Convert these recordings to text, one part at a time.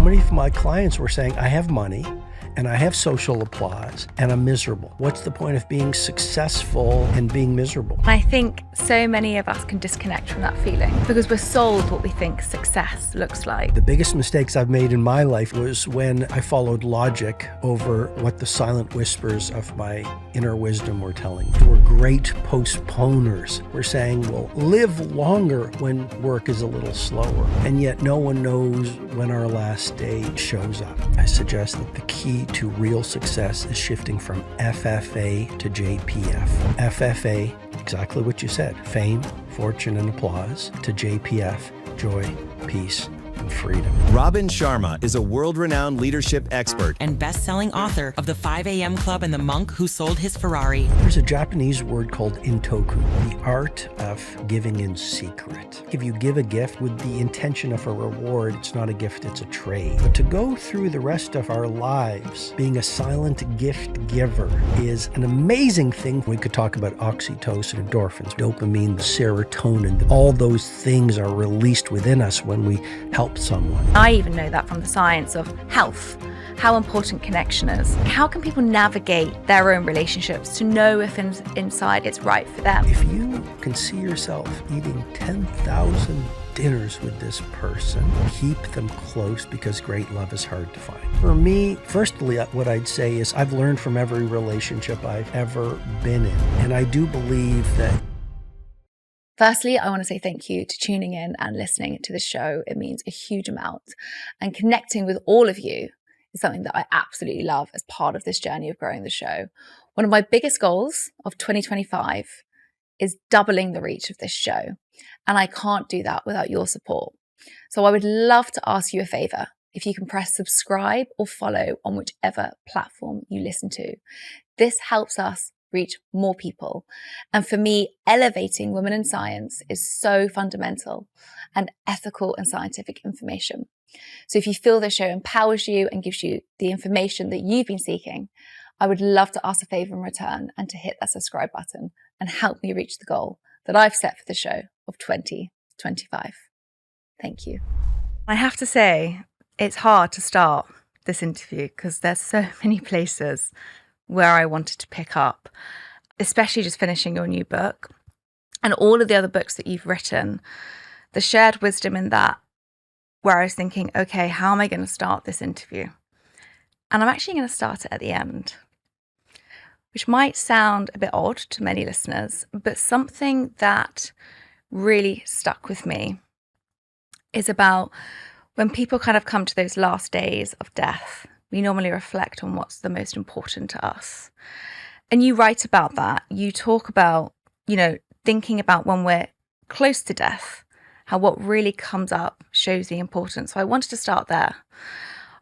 many of my clients were saying, I have money and I have social applause and I'm miserable. What's the point of being successful and being miserable? I think so many of us can disconnect from that feeling because we're sold what we think success looks like. The biggest mistakes I've made in my life was when I followed logic over what the silent whispers of my inner wisdom were telling me. We're great postponers. We're saying, well, live longer when work is a little slower. And yet no one knows when our last day shows up. I suggest that the key to real success is shifting from FFA to JPF. FFA, exactly what you said, fame, fortune, and applause, to JPF, joy, peace, and freedom. Robin Sharma is a world-renowned leadership expert and best-selling author of The 5 a.m. Club and The Monk Who Sold His Ferrari. There's a Japanese word called intoku, the art of giving in secret. If you give a gift with the intention of a reward, it's not a gift, it's a trade. But to go through the rest of our lives being a silent gift giver is an amazing thing. We could talk about oxytocin, endorphins, dopamine, serotonin. All those things are released within us when we help someone. I even know that from the science of health, how important connection is. How can people navigate their own relationships to know if inside it's right for them? If you can see yourself eating 10,000 dinners with this person, keep them close because great love is hard to find. For me, firstly, what I'd say is I've learned from every relationship I've ever been in. And I do believe that Firstly, I want to say thank you to tuning in and listening to the show. It means a huge amount. And connecting with all of you is something that I absolutely love as part of this journey of growing the show. One of my biggest goals of 2025 is doubling the reach of this show. And I can't do that without your support. So I would love to ask you a favor. If you can press subscribe or follow on whichever platform you listen to. This helps us reach more people. And for me, elevating women in science is so fundamental and ethical and scientific information. So if you feel the show empowers you and gives you the information that you've been seeking, I would love to ask a favor in return and to hit that subscribe button and help me reach the goal that I've set for the show of 2025. Thank you. I have to say, it's hard to start this interview because there's so many places where I wanted to pick up, especially just finishing your new book and all of the other books that you've written, the shared wisdom in that, where I was thinking, okay, how am I going to start this interview? And I'm actually going to start it at the end, which might sound a bit odd to many listeners, but something that really stuck with me is about when people kind of come to those last days of death. We normally reflect on what's the most important to us. And you write about that. You talk about, thinking about when we're close to death, how what really comes up shows the importance. So I wanted to start there.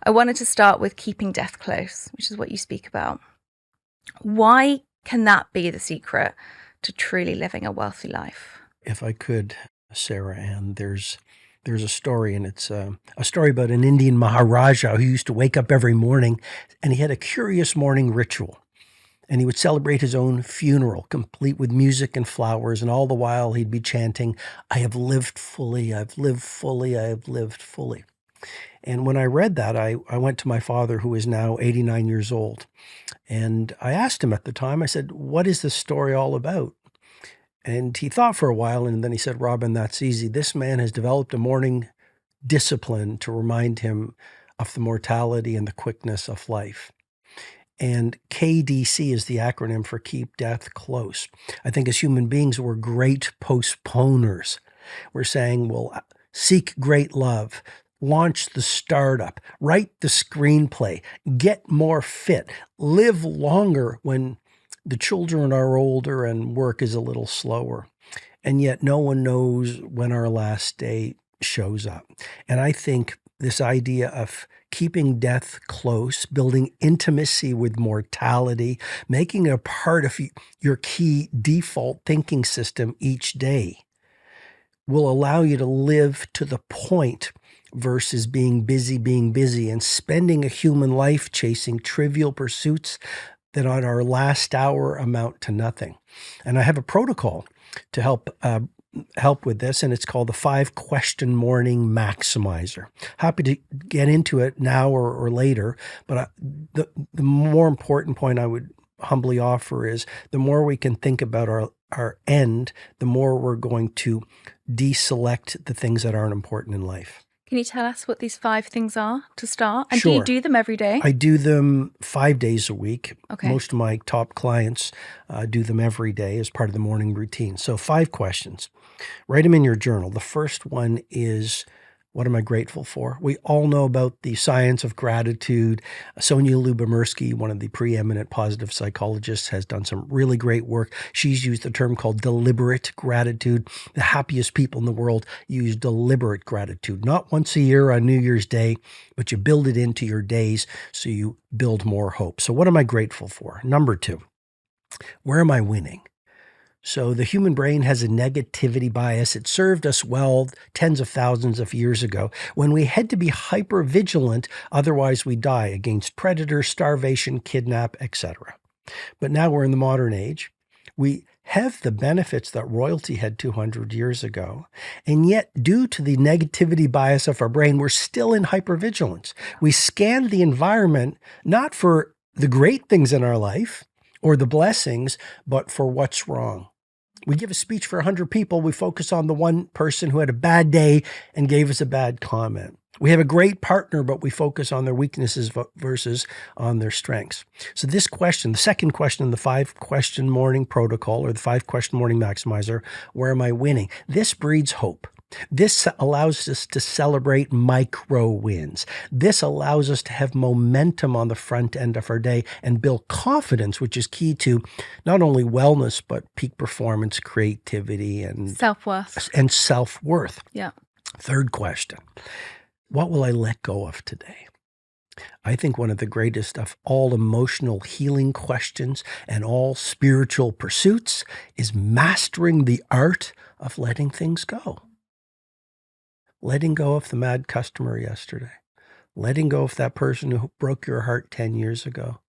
I wanted to start with keeping death close, which is what you speak about. Why can that be the secret to truly living a wealthy life? If I could, Sarah Ann, there's a story, and it's a story about an Indian Maharaja who used to wake up every morning, and he had a curious morning ritual. And he would celebrate his own funeral, complete with music and flowers, and all the while he'd be chanting, I have lived fully, I've lived fully, I have lived fully. And when I read that, I went to my father, who is now 89 years old, and I asked him at the time, I said, what is this story all about? And he thought for a while, and then he said, Robin, that's easy. This man has developed a morning discipline to remind him of the mortality and the quickness of life. And KDC is the acronym for Keep Death Close. I think as human beings, we're great postponers. We're saying, well, seek great love, launch the startup, write the screenplay, get more fit, live longer when the children are older and work is a little slower. And yet no one knows when our last day shows up. And I think this idea of keeping death close, building intimacy with mortality, making it a part of your key default thinking system each day will allow you to live to the point versus being busy, and spending a human life chasing trivial pursuits that on our last hour amount to nothing. And I have a protocol to help help with this, and it's called the 5-question morning maximizer. Happy to get into it now or later, but the more important point I would humbly offer is the more we can think about our end, the more we're going to deselect the things that aren't important in life. Can you tell us what these 5 things are to start? And Sure. do you do them every day? I do them 5 days a week. Okay. Most of my top clients do them every day as part of the morning routine. So 5 questions. Write them in your journal. The first one is, what am I grateful for? We all know about the science of gratitude. Sonia Lyubomirsky, one of the preeminent positive psychologists, has done some really great work. She's used a term called deliberate gratitude. The happiest people in the world use deliberate gratitude, not once a year on New Year's Day, but you build it into your days so you build more hope. So what am I grateful for? Number 2, where am I winning? So the human brain has a negativity bias. It served us well tens of thousands of years ago when we had to be hyper vigilant, otherwise we die against predators, starvation, kidnap, etc. But now we're in the modern age. We have the benefits that royalty had 200 years ago, and yet due to the negativity bias of our brain, we're still in hypervigilance. We scan the environment not for the great things in our life or the blessings, but for what's wrong. We give a speech for 100 people. We focus on the one person who had a bad day and gave us a bad comment. We have a great partner, but we focus on their weaknesses versus on their strengths. So this question, the second question in the 5-question morning protocol or the 5-question morning maximizer, where am I winning? This breeds hope. This allows us to celebrate micro wins. This allows us to have momentum on the front end of our day and build confidence, which is key to not only wellness, but peak performance, creativity, and self-worth. Yeah. Third question, what will I let go of today? I think one of the greatest of all emotional healing questions and all spiritual pursuits is mastering the art of letting things go. Letting go of the mad customer yesterday. Letting go of that person who broke your heart 10 years ago.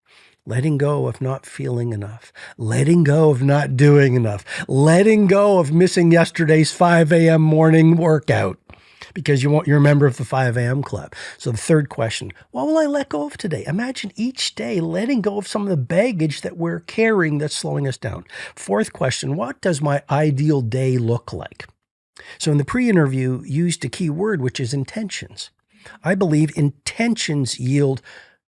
Letting go of not feeling enough. Letting go of not doing enough. Letting go of missing yesterday's 5 a.m. morning workout because you're a member of the 5 a.m. club. So the third question, what will I let go of today? Imagine each day letting go of some of the baggage that we're carrying that's slowing us down. Fourth question, what does my ideal day look like? So in the pre-interview, used a key word, which is intentions. I believe intentions yield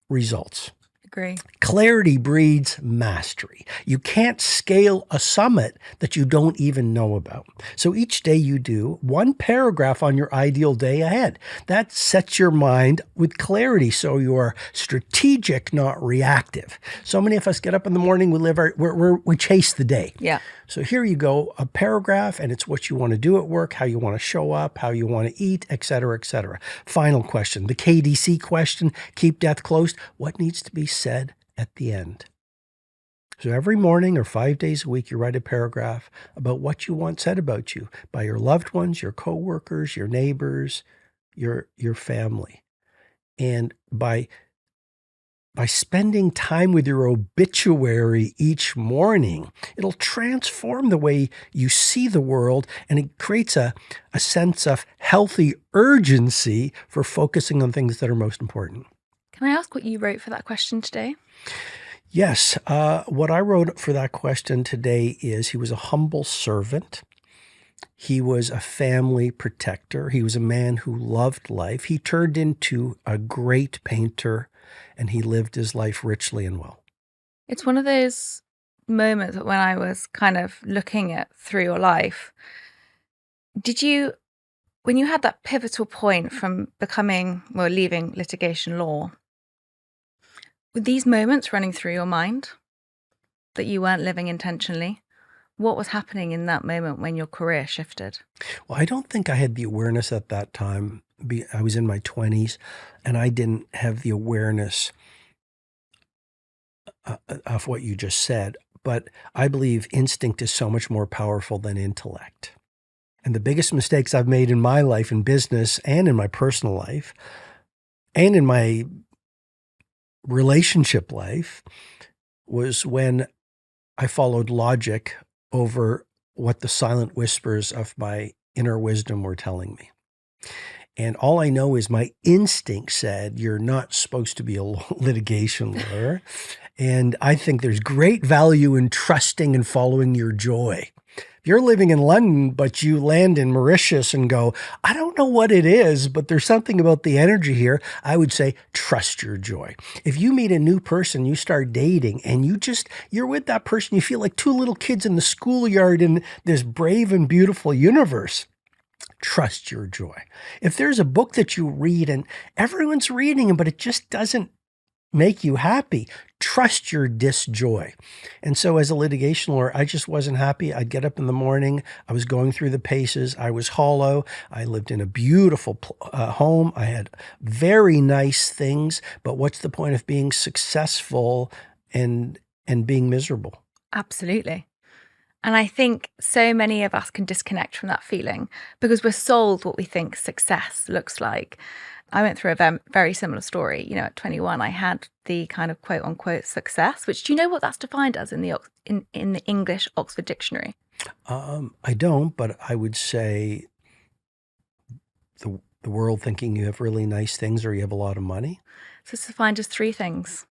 results. Agree. Clarity breeds mastery. You can't scale a summit that you don't even know about. So each day you do one paragraph on your ideal day ahead. That sets your mind with clarity so you're strategic, not reactive. So many of us get up in the morning, we chase the day. Yeah. So here you go, a paragraph, and it's what you want to do at work, how you want to show up, how you want to eat, et cetera, et cetera. Final question, the KDC question, keep death close. What needs to be said at the end? So every morning or 5 days a week, you write a paragraph about what you want said about you by your loved ones, your coworkers, your neighbors, your family. And by spending time with your obituary each morning, it'll transform the way you see the world, and it creates a sense of healthy urgency for focusing on things that are most important. Can I ask what you wrote for that question today? Yes. What I wrote for that question today is he was a humble servant. He was a family protector. He was a man who loved life. He turned into a great painter, and he lived his life richly and well. It's one of those moments when I was kind of looking at through your life, when you had that pivotal point from leaving litigation law, were these moments running through your mind that you weren't living intentionally? What was happening in that moment when your career shifted? Well, I don't think I had the awareness at that time. I was in my 20s, and I didn't have the awareness of what you just said. But I believe instinct is so much more powerful than intellect. And the biggest mistakes I've made in my life, in business and in my personal life, and in my relationship life, was when I followed logic over what the silent whispers of my inner wisdom were telling me. And all I know is my instinct said, you're not supposed to be a litigation lawyer. And I think there's great value in trusting and following your joy. If you're living in London, but you land in Mauritius and go, I don't know what it is, but there's something about the energy here, I would say, trust your joy. If you meet a new person, you start dating, and you're with that person, you feel like two little kids in the schoolyard in this brave and beautiful universe. Trust your joy. If there's a book that you read and everyone's reading it, but it just doesn't make you happy, trust your disjoy. And so as a litigation lawyer, I just wasn't happy. I'd get up in the morning. I was going through the paces. I was hollow. I lived in a beautiful home. I had very nice things. But what's the point of being successful and being miserable? Absolutely. And I think so many of us can disconnect from that feeling because we're sold what we think success looks like. I went through a very similar story. You know, at 21, I had the kind of quote unquote success, which do you know what that's defined as in the English Oxford Dictionary? I don't, but I would say the world thinking you have really nice things or you have a lot of money. So it's defined as three things.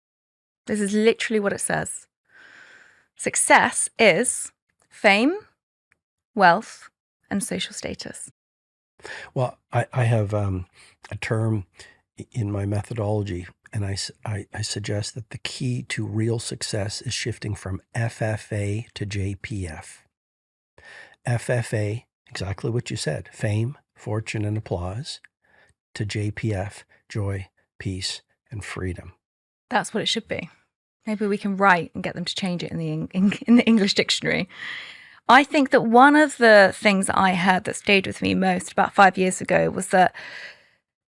This is literally what it says. Success is fame, wealth, and social status. Well, I have a term in my methodology, and I suggest that the key to real success is shifting from FFA to JPF. FFA, exactly what you said, fame, fortune, and applause, to JPF, joy, peace, and freedom. That's what it should be. Maybe we can write and get them to change it in the English dictionary. I think that one of the things that I heard that stayed with me most about 5 years ago was that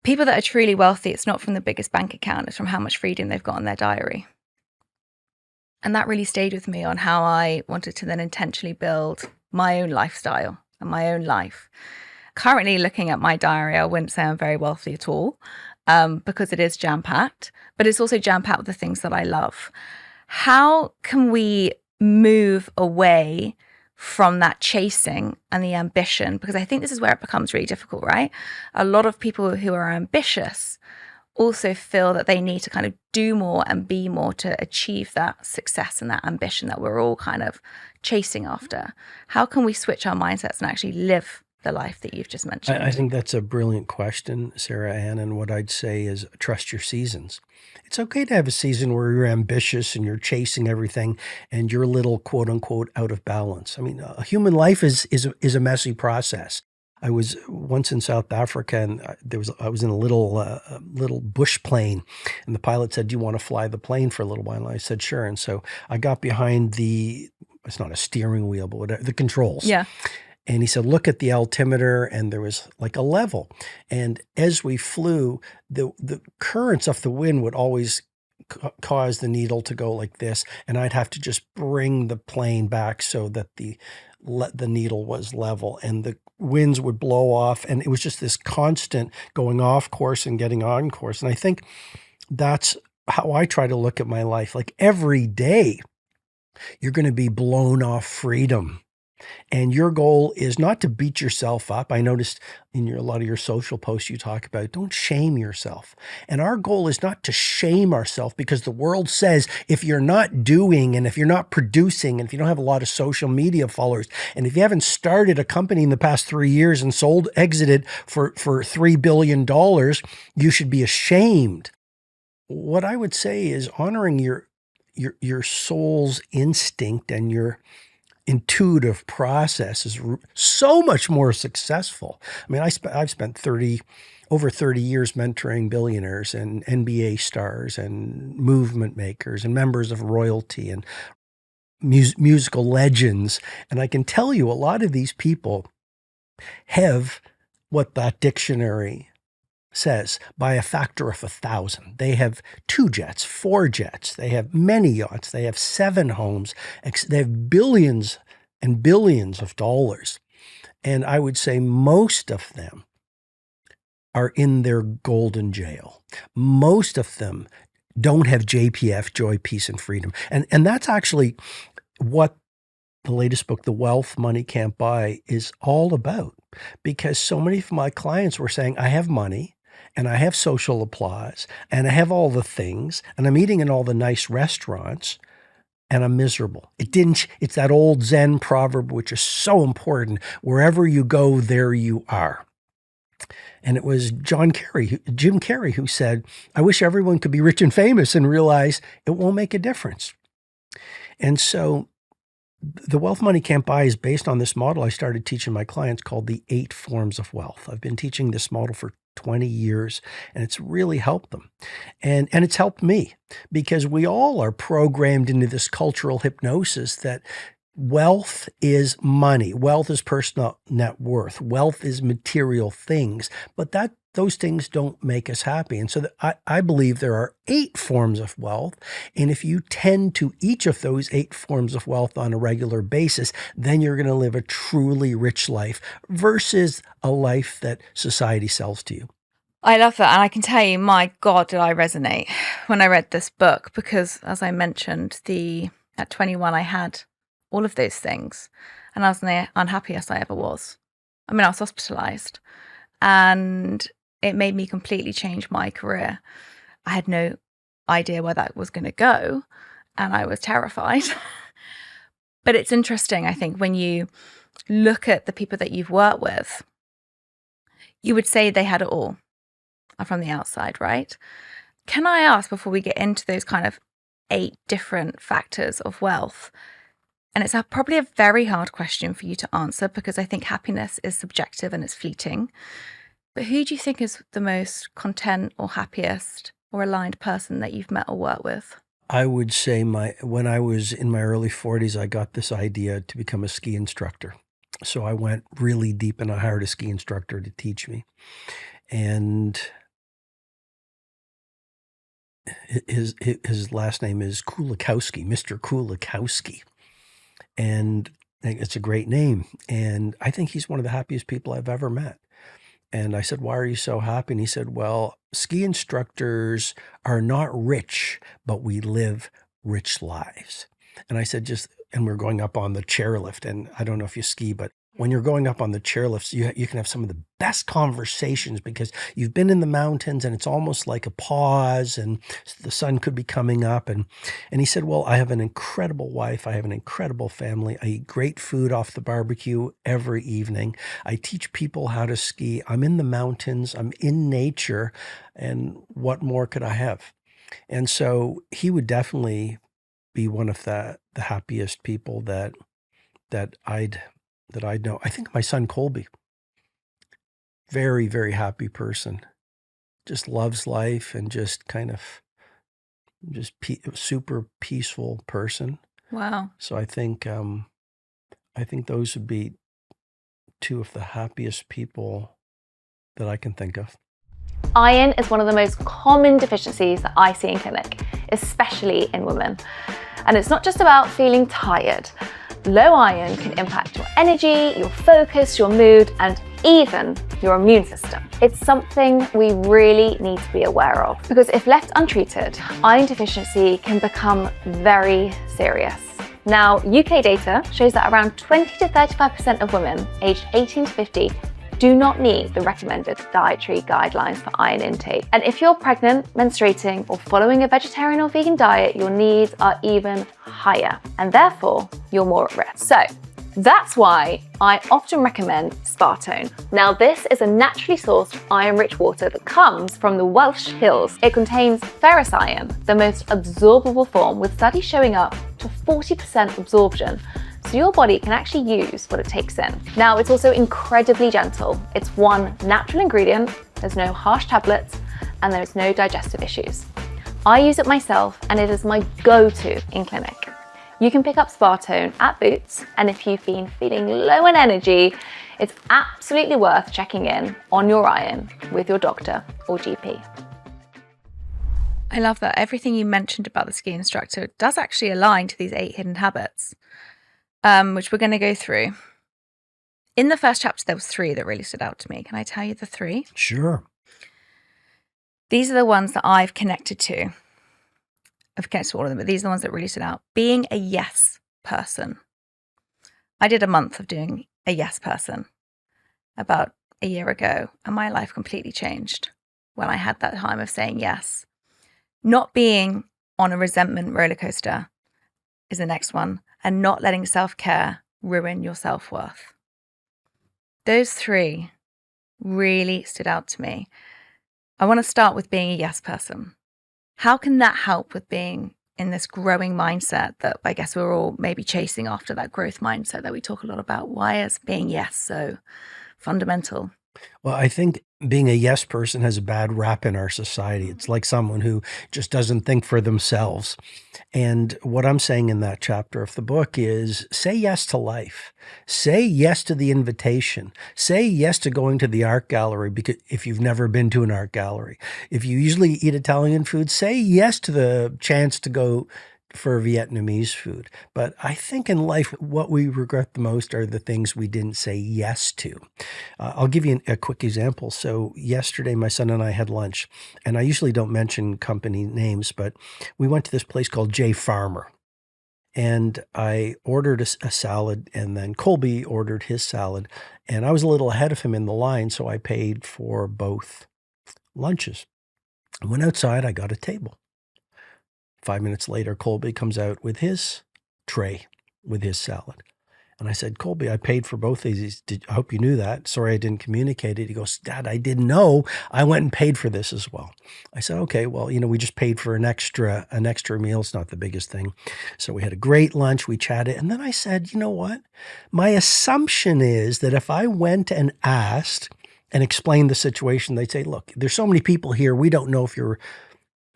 people that are truly wealthy, it's not from the biggest bank account, it's from how much freedom they've got in their diary. And that really stayed with me on how I wanted to then intentionally build my own lifestyle and my own life. Currently looking at my diary, I wouldn't say I'm very wealthy at all because it is jam-packed, but it's also jam-packed with the things that I love. How can we move away from that chasing and the ambition? Because I think this is where it becomes really difficult, right? A lot of people who are ambitious also feel that they need to kind of do more and be more to achieve that success and that ambition that we're all kind of chasing after. How can we switch our mindsets and actually live the life that you've just mentioned? I think that's a brilliant question, Sarah Ann. And what I'd say is trust your seasons. It's okay to have a season where you're ambitious and you're chasing everything and you're a little quote unquote out of balance. I mean, a human life is a messy process. I was once in South Africa and I was in a little bush plane, and the pilot said, "Do you want to fly the plane for a little while?" And I said, "Sure." And so I got behind it's not a steering wheel, but whatever, the controls. Yeah. And he said, look at the altimeter, and there was like a level. And as we flew, the currents of the wind would always cause the needle to go like this. And I'd have to just bring the plane back so that the needle was level, and the winds would blow off. And it was just this constant going off course and getting on course. And I think that's how I try to look at my life. Like every day, you're going to be blown off freedom. And your goal is not to beat yourself up. I noticed in a lot of your social posts you talk about don't shame yourself. And our goal is not to shame ourselves, because the world says if you're not doing and if you're not producing and if you don't have a lot of social media followers and if you haven't started a company in the past 3 years and exited for $3 billion, you should be ashamed. What I would say is honoring your soul's instinct and your intuitive process is so much more successful. I mean, I've spent over 30 years mentoring billionaires and NBA stars and movement makers and members of royalty and musical legends. And I can tell you a lot of these people have what that dictionary says by a factor of 1,000. They have 2 jets, 4 jets. They have many yachts. They have 7 homes. They have billions and billions of dollars. And I would say most of them are in their golden jail. Most of them don't have JPF, joy, peace, and freedom. And that's actually what the latest book, The Wealth Money Can't Buy, is all about, because so many of my clients were saying, I have money and I have social applause and I have all the things and I'm eating in all the nice restaurants and I'm miserable. It's that old Zen proverb, which is so important. Wherever you go, there you are. And it was Jim Carrey, who said, I wish everyone could be rich and famous and realize it won't make a difference. And so The Wealth Money Can't Buy is based on this model I started teaching my clients called the 8 Forms of Wealth. I've been teaching this model for 20 years, and it's really helped them. And it's helped me, because we all are programmed into this cultural hypnosis that wealth is money, wealth is personal net worth, wealth is material things, but those things don't make us happy. And so I believe there are 8 forms of wealth. And if you tend to each of those 8 forms of wealth on a regular basis, then you're going to live a truly rich life versus a life that society sells to you. I love that. And I can tell you, my God, did I resonate when I read this book, because as I mentioned, at 21, I had all of those things and I was the unhappiest I ever was. I mean, I was hospitalized and it made me completely change my career. I had no idea where that was going to go and I was terrified. But it's interesting, I think, when you look at the people that you've worked with, you would say they had it all from the outside, right? Can I ask, before we get into those kind of 8 different factors of wealth, and it's probably a very hard question for you to answer because I think happiness is subjective and it's fleeting, but who do you think is the most content or happiest or aligned person that you've met or worked with? I would say when I was in my early 40s, I got this idea to become a ski instructor. So I went really deep and I hired a ski instructor to teach me. And his last name is Kulikowski, Mr. Kulikowski. And it's a great name. And I think he's one of the happiest people I've ever met. And I said, why are you so happy? And he said, well, ski instructors are not rich, but we live rich lives. And I said, and we're going up on the chairlift. And I don't know if you ski, but when you're going up on the chairlifts, you can have some of the best conversations because you've been in the mountains and it's almost like a pause and the sun could be coming up. And he said, well, I have an incredible wife. I have an incredible family. I eat great food off the barbecue every evening. I teach people how to ski. I'm in the mountains. I'm in nature. And what more could I have? And so he would definitely be one of the happiest people that I'd know. I think my son Colby, very, very happy person, just loves life and just kind of super peaceful person. Wow. So I think those would be 2 of the happiest people that I can think of. Iron is one of the most common deficiencies that I see in clinic, especially in women. And it's not just about feeling tired. Low iron can impact your energy, your focus, your mood, and even your immune system. It's something we really need to be aware of because if left untreated, iron deficiency can become very serious. Now, UK data shows that around 20 to 35% of women aged 18 to 50 do not need the recommended dietary guidelines for iron intake. And if you're pregnant, menstruating, or following a vegetarian or vegan diet, your needs are even higher, and therefore you're more at risk. So that's why I often recommend Spartone. Now, this is a naturally sourced iron-rich water that comes from the Welsh Hills. It contains ferrous iron, the most absorbable form, with studies showing up to 40% absorption. So your body can actually use what it takes in. Now, it's also incredibly gentle. It's one natural ingredient, there's no harsh tablets, and there's no digestive issues. I use it myself, and it is my go-to in clinic. You can pick up Spartone at Boots, and if you've been feeling low on energy, it's absolutely worth checking in on your iron with your doctor or GP. I love that everything you mentioned about the ski instructor does actually align to these 8 hidden habits. Which we're going to go through. In the first chapter, there was 3 that really stood out to me. Can I tell you the 3? Sure. These are the ones that I've connected to. I've connected to all of them, but these are the ones that really stood out. Being a yes person. I did a month of doing a yes person about a year ago, and my life completely changed when I had that time of saying yes. Not being on a resentment roller coaster is the next one, and not letting self-care ruin your self-worth. Those three really stood out to me. I want to start with being a yes person. How can that help with being in this growing mindset that I guess we're all maybe chasing after, that growth mindset that we talk a lot about? Why is being yes so fundamental? Well, I think being a yes person has a bad rap in our society. It's like someone who just doesn't think for themselves. And what I'm saying in that chapter of the book is say yes to life. Say yes to the invitation. Say yes to going to the art gallery, because if you've never been to an art gallery, if you usually eat Italian food, say yes to the chance to go for Vietnamese food. But I think in life, what we regret the most are the things we didn't say yes to. I'll give you a quick example. So yesterday, my son and I had lunch, and I usually don't mention company names, but we went to this place called J Farmer. And I ordered a salad, and then Colby ordered his salad. And I was a little ahead of him in the line, so I paid for both lunches. I went outside, I got a table. 5 minutes later, Colby comes out with his tray with his salad. And I said, Colby, I paid for both of these. I hope you knew that. Sorry I didn't communicate it. He goes, Dad, I didn't know. I went and paid for this as well. I said, okay, well, we just paid for an extra meal. It's not the biggest thing. So we had a great lunch. We chatted. And then I said, you know what? My assumption is that if I went and asked and explained the situation, they'd say, look, there's so many people here. We don't know if you're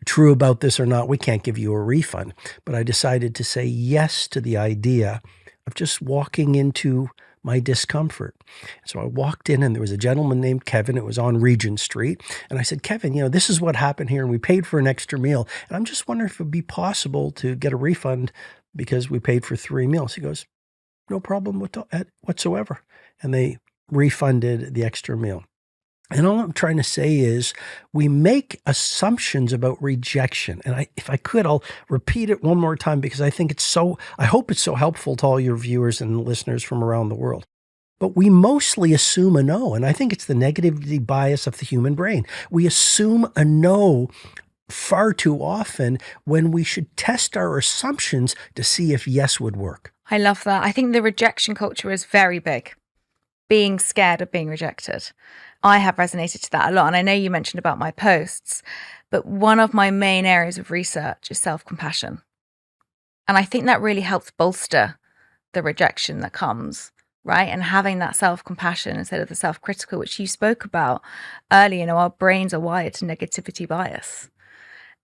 true about this or not. We can't give you a refund. But I decided to say yes to the idea of just walking into my discomfort. So I walked in, and there was a gentleman named Kevin. It was on Regent Street. And I said, Kevin, this is what happened here, and we paid for an extra meal. And I'm just wondering if it would be possible to get a refund because we paid for 3 meals. He goes, no problem whatsoever. And they refunded the extra meal. And all I'm trying to say is we make assumptions about rejection. And if I could, I'll repeat it one more time because I hope it's so helpful to all your viewers and listeners from around the world. But we mostly assume a no. And I think it's the negativity bias of the human brain. We assume a no far too often when we should test our assumptions to see if yes would work. I love that. I think the rejection culture is very big. Being scared of being rejected. I have resonated to that a lot. And I know you mentioned about my posts, but one of my main areas of research is self-compassion. And I think that really helps bolster the rejection that comes, right? And having that self-compassion instead of the self-critical, which you spoke about earlier, our brains are wired to negativity bias.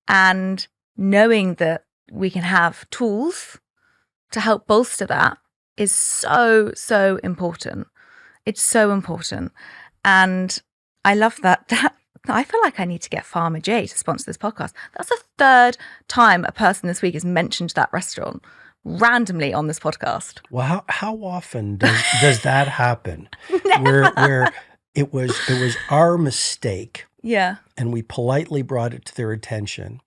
And knowing that we can have tools to help bolster that is so, so important. It's so important. And I love that. I feel like I need to get Farmer J to sponsor this podcast. That's the third time a person this week has mentioned that restaurant randomly on this podcast. Well, how often does that happen? where it was our mistake. Yeah. And we politely brought it to their attention.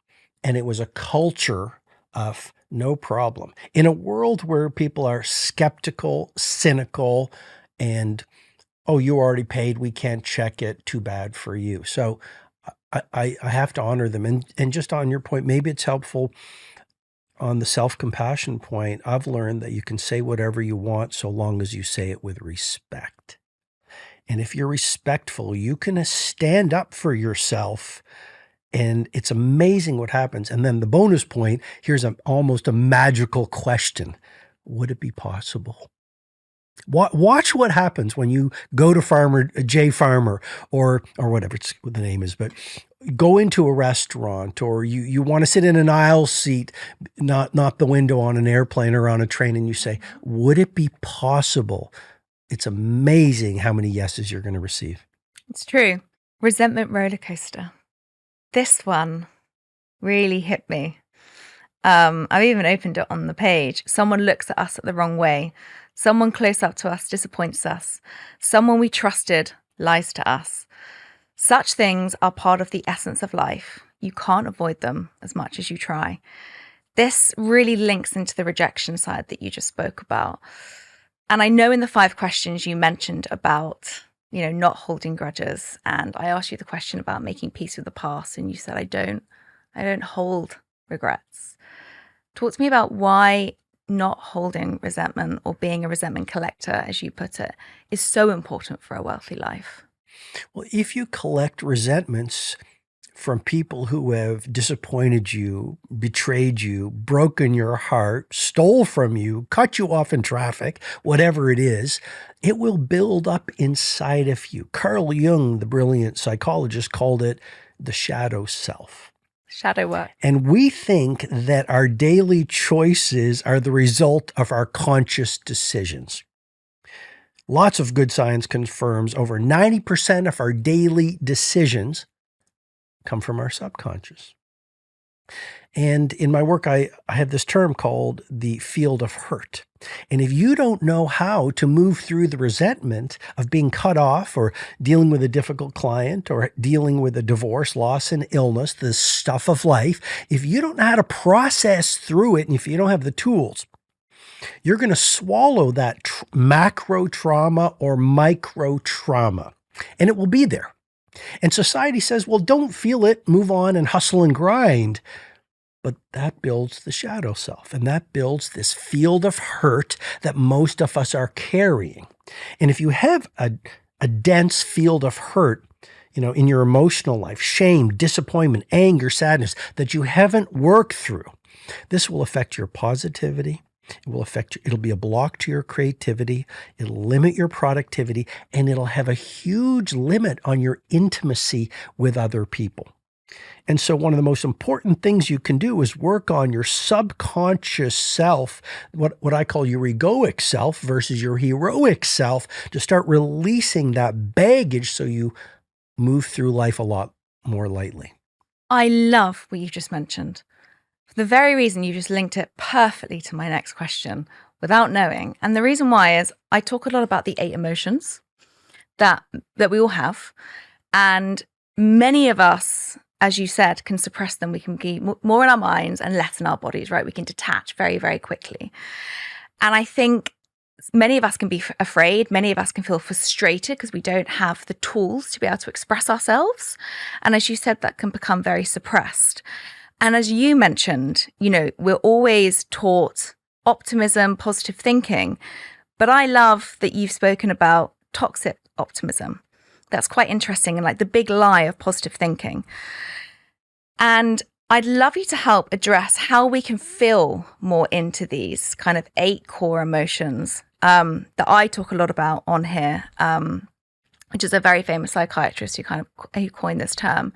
And it was a culture of no problem. In a world where people are skeptical, cynical, and oh, you already paid, we can't check it, too bad for you. So I have to honor them. And just on your point, maybe it's helpful on the self-compassion point. I've learned that you can say whatever you want so long as you say it with respect. And if you're respectful, you can stand up for yourself. And it's amazing what happens. And then the bonus point, here's almost a magical question. Would it be possible? Watch what happens when you go to Farmer J Farmer or whatever the name is, but go into a restaurant, or you want to sit in an aisle seat, not the window on an airplane or on a train, and you say, would it be possible? It's amazing how many yeses you're going to receive. It's true. Resentment roller coaster. This one really hit me. I've even opened it on the page. Someone looks at us the wrong way. Someone close up to us disappoints us. Someone we trusted lies to us. Such things are part of the essence of life. You can't avoid them as much as you try. This really links into the rejection side that you just spoke about. And I know in the 5 questions you mentioned about, not holding grudges. And I asked you the question about making peace with the past. And you said, I don't hold regrets. Talk to me about why not holding resentment, or being a resentment collector, as you put it, is so important for a wealthy life. Well, if you collect resentments from people who have disappointed you, betrayed you, broken your heart, stole from you, cut you off in traffic, whatever it is, it will build up inside of you. Carl Jung, the brilliant psychologist, called it the shadow self. Shadow work. And we think that our daily choices are the result of our conscious decisions. Lots of good science confirms over 90% of our daily decisions come from our subconscious. And in my work, I have this term called the field of hurt. And if you don't know how to move through the resentment of being cut off, or dealing with a difficult client, or dealing with a divorce, loss, and illness, the stuff of life, if you don't know how to process through it, and if you don't have the tools, you're going to swallow that macro trauma or micro trauma, and it will be there. And society says, well, don't feel it, move on and hustle and grind. But that builds the shadow self, and that builds this field of hurt that most of us are carrying. And if you have a dense field of hurt, in your emotional life, shame, disappointment, anger, sadness, that you haven't worked through, this will affect your positivity. It'll be a block to your creativity. It'll limit your productivity, and it'll have a huge limit on your intimacy with other people. And so one of the most important things you can do is work on your subconscious self, what I call your egoic self versus your heroic self, to start releasing that baggage so you move through life a lot more lightly. I love what you just mentioned. For the very reason you just linked it perfectly to my next question without knowing. And the reason why is I talk a lot about the 8 emotions that we all have. And many of us, as you said, can suppress them. We can be more in our minds and less in our bodies, right? We can detach very, very quickly. And I think many of us can be afraid. Many of us can feel frustrated because we don't have the tools to be able to express ourselves. And as you said, that can become very suppressed. And as you mentioned, we're always taught optimism, positive thinking. But I love that you've spoken about toxic optimism. That's quite interesting, and like the big lie of positive thinking. And I'd love you to help address how we can feel more into these kind of 8 core emotions that I talk a lot about on here, which is a very famous psychiatrist who coined this term.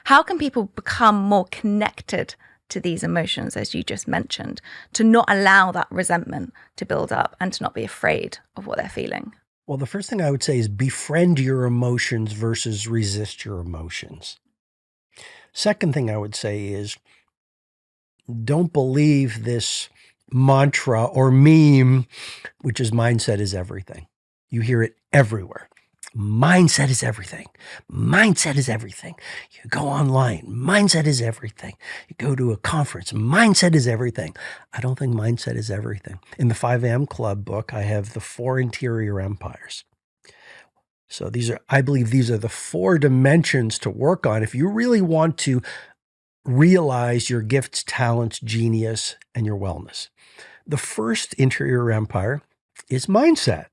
How can people become more connected to these emotions, as you just mentioned, to not allow that resentment to build up and to not be afraid of what they're feeling? Well, the first thing I would say is befriend your emotions versus resist your emotions. Second thing I would say is don't believe this mantra or meme, which is mindset is everything. You hear it everywhere. Mindset is everything. Mindset is everything. You go online, mindset is everything. You go to a conference, mindset is everything. I don't think mindset is everything. In the 5 a.m. Club book, I have the 4 interior empires. So I believe these are the 4 dimensions to work on if you really want to realize your gifts, talents, genius, and your wellness. The first interior empire is mindset.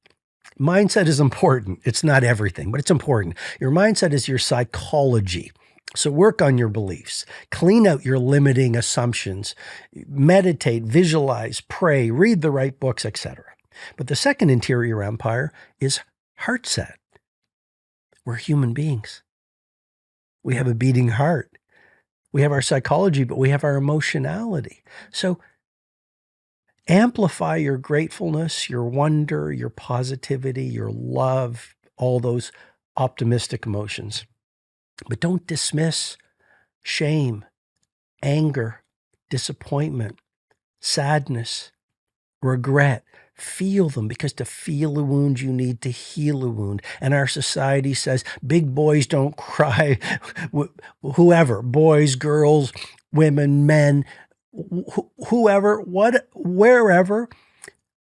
Mindset is important. It's not everything, but it's important. Your mindset is your psychology. So work on your beliefs, clean out your limiting assumptions, meditate, visualize, pray, read the right books, etc. But the second interior empire is heart set. We're human beings. We have a beating heart. We have our psychology, but we have our emotionality. So amplify your gratefulness, your wonder, your positivity, your love, all those optimistic emotions. But don't dismiss shame, anger, disappointment, sadness, regret. Feel them, because to feel a wound, you need to heal a wound. And our society says big boys don't cry. Whoever, boys, girls, women, men, whoever, wherever,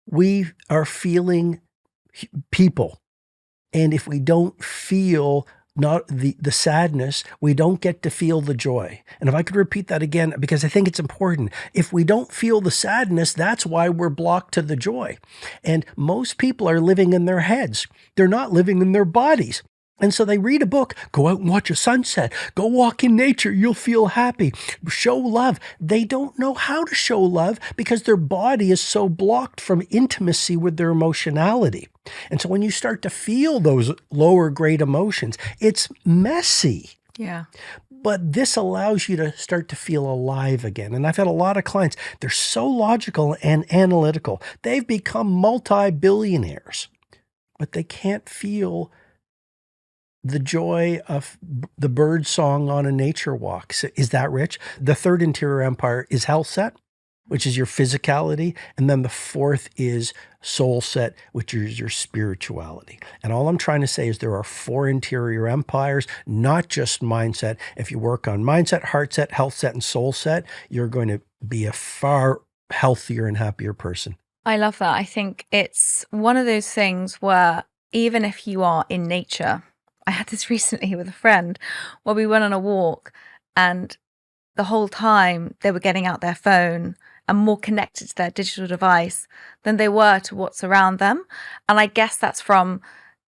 We are feeling people. And if we don't feel not the sadness, we don't get to feel the joy. And if I could repeat that again, because I think it's important, if we don't feel the sadness, that's why we're blocked to the joy. And most people are living in their heads. They're not living in their bodies. And so they read a book, go out and watch a sunset, go walk in nature, you'll feel happy, show love. They don't know how to show love because their body is so blocked from intimacy with their emotionality. And so when you start to feel those lower grade emotions, it's messy. Yeah. But this allows you to start to feel alive again. And I've had a lot of clients, they're so logical and analytical. They've become multi-billionaires, but they can't feel the joy of the bird song on a nature walk. So is that rich? The third interior empire is health set, which is your physicality. And then the fourth is soul set, which is your spirituality. And all I'm trying to say is there are 4 interior empires, not just mindset. If you work on mindset, heart set, health set, and soul set, you're going to be a far healthier and happier person. I love that. I think it's one of those things where even if you are in nature, I had this recently with a friend where we went on a walk and the whole time they were getting out their phone and more connected to their digital device than they were to what's around them. And I guess that's from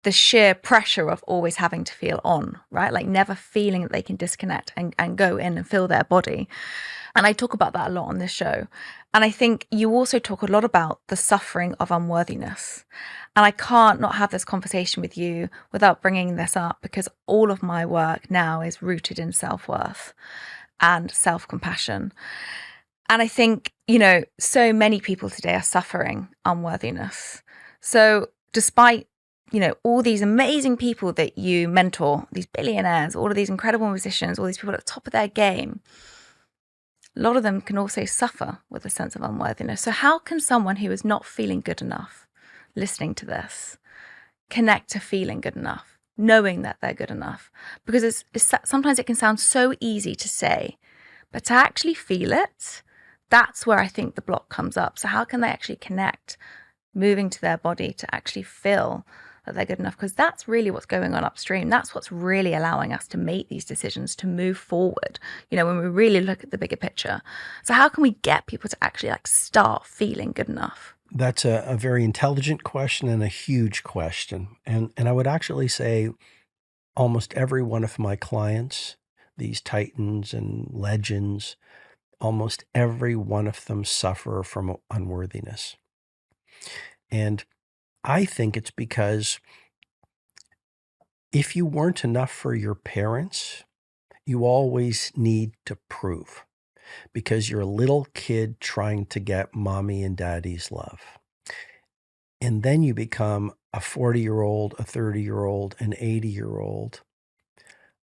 the sheer pressure of always having to feel on, right? Like never feeling that they can disconnect and go in and feel their body. And I talk about that a lot on this show. And I think you also talk a lot about the suffering of unworthiness. And I can't not have this conversation with you without bringing this up because all of my work now is rooted in self-worth and self-compassion. And I think, so many people today are suffering unworthiness. So despite, all these amazing people that you mentor, these billionaires, all of these incredible musicians, all these people at the top of their game, a lot of them can also suffer with a sense of unworthiness. So how can someone who is not feeling good enough, listening to this, connect to feeling good enough, knowing that they're good enough? Because sometimes it can sound so easy to say, but to actually feel it, that's where I think the block comes up. So how can they actually connect, moving to their body to actually feel that they're good enough? Because that's really what's going on upstream. That's what's really allowing us to make these decisions, to move forward, when we really look at the bigger picture. So how can we get people to actually start feeling good enough? That's a very intelligent question and a huge question. And I would actually say almost every one of my clients, these titans and legends, almost every one of them suffer from unworthiness. And I think it's because if you weren't enough for your parents, you always need to prove because you're a little kid trying to get mommy and daddy's love. And then you become a 40-year-old, a 30-year-old, an 80-year-old,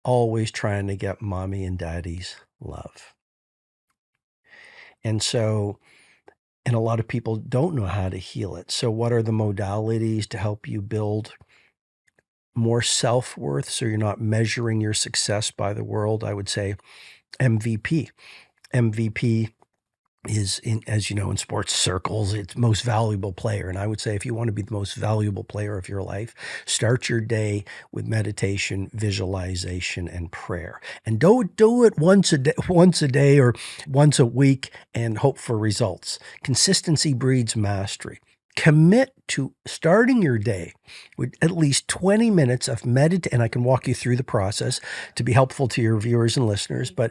always trying to get mommy and daddy's love. And a lot of people don't know how to heal it. So what are the modalities to help you build more self-worth so you're not measuring your success by the world? I would say MVP. MVP is, as you know, in sports circles, it's most valuable player. And I would say if you want to be the most valuable player of your life, start your day with meditation, visualization, and prayer. And don't do it once a day or once a week and hope for results. Consistency breeds mastery. Commit to starting your day with at least 20 minutes of meditation. And I can walk you through the process to be helpful to your viewers and listeners, but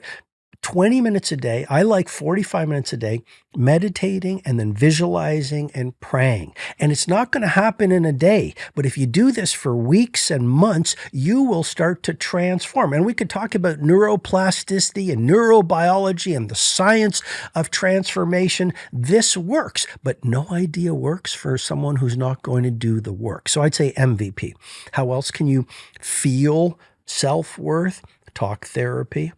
20 minutes a day. I like 45 minutes a day, meditating and then visualizing and praying. And it's not going to happen in a day, but if you do this for weeks and months, you will start to transform. And we could talk about neuroplasticity and neurobiology and the science of transformation. This works, but no idea works for someone who's not going to do the work. So I'd say MVP. How else can you feel self-worth? Talk therapy.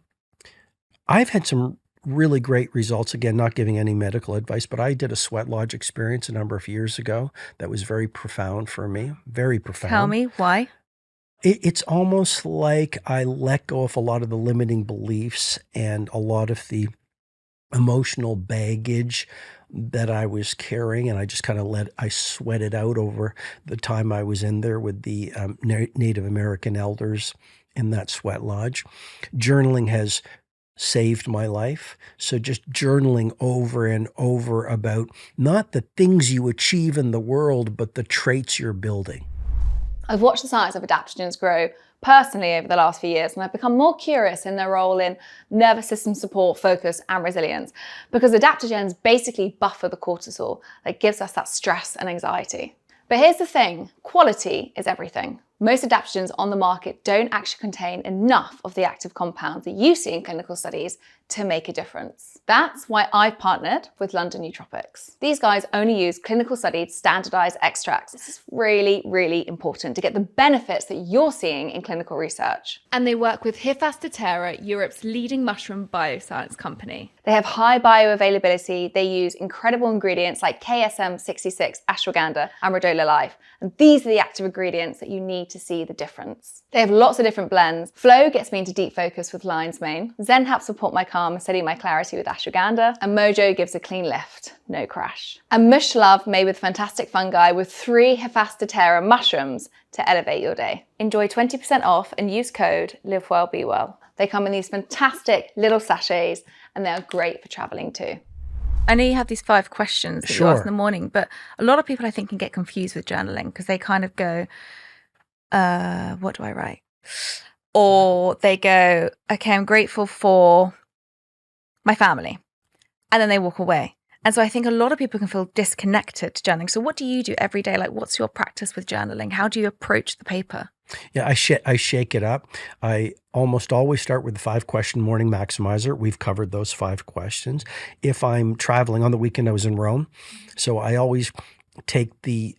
I've had some really great results. Again, not giving any medical advice, but I did a sweat lodge experience a number of years ago that was very profound for me. Very profound. Tell me why. It's almost like I let go of a lot of the limiting beliefs and a lot of the emotional baggage that I was carrying, and I just kind of I sweat it out over the time I was in there with the Native American elders in that sweat lodge. Journaling has saved my life. So just journaling over and over about not the things you achieve in the world, but the traits you're building. I've watched the science of adaptogens grow personally over the last few years, and I've become more curious in their role in nervous system support, focus, and resilience, because adaptogens basically buffer the cortisol that gives us that stress and anxiety. But here's the thing, quality is everything. Most adaptogens on the market don't actually contain enough of the active compounds that you see in clinical studies to make a difference. That's why I've partnered with London Nootropics. These guys only use clinical studied standardized extracts. This is really, really important to get the benefits that you're seeing in clinical research. And they work with Hephaestus, Europe's leading mushroom bioscience company. They have high bioavailability. They use incredible ingredients like KSM-66, ashwagandha, and rhodola life. And these are the active ingredients that you need to see the difference. They have lots of different blends. Flow gets me into deep focus with lion's mane. Zen helps support my calm and steady my clarity with ashwagandha. And Mojo gives a clean lift, no crash. And Mush Love made with fantastic fungi with 3 Hephaestus mushrooms to elevate your day. Enjoy 20% off and use code LIVEWELLBEWELL. They come in these fantastic little sachets and they're great for traveling too. I know you have these 5 questions that you ask in the morning, but a lot of people I think can get confused with journaling because they kind of go, what do I write? Or they go, okay, I'm grateful for my family. And then they walk away. And so I think a lot of people can feel disconnected to journaling. So what do you do every day? Like, what's your practice with journaling? How do you approach the paper? Yeah, I shake it up. I almost always start with the 5-question morning maximizer. We've covered those 5 questions. If I'm traveling, on the weekend I was in Rome, so I always take the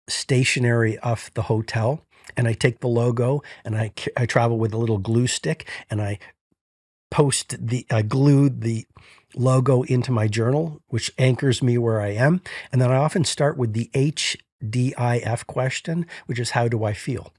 stationery off the hotel and I take the logo and I travel with a little glue stick and I glued the logo into my journal, which anchors me where I am. And then I often start with the HDIF question, which is how do I feel?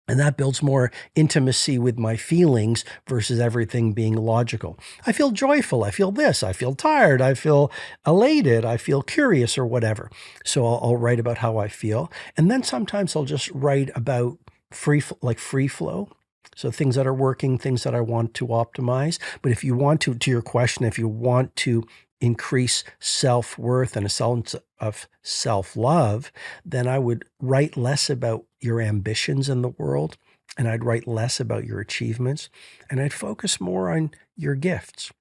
And that builds more intimacy with my feelings versus everything being logical. I feel joyful. I feel this. I feel tired. I feel elated. I feel curious or whatever. So I'll write about how I feel. And then sometimes I'll just write about free flow. So things that are working, things that I want to optimize. But if you want to your question, if you want to increase self-worth and a sense of self-love, then I would write less about your ambitions in the world, and I'd write less about your achievements, and I'd focus more on your gifts.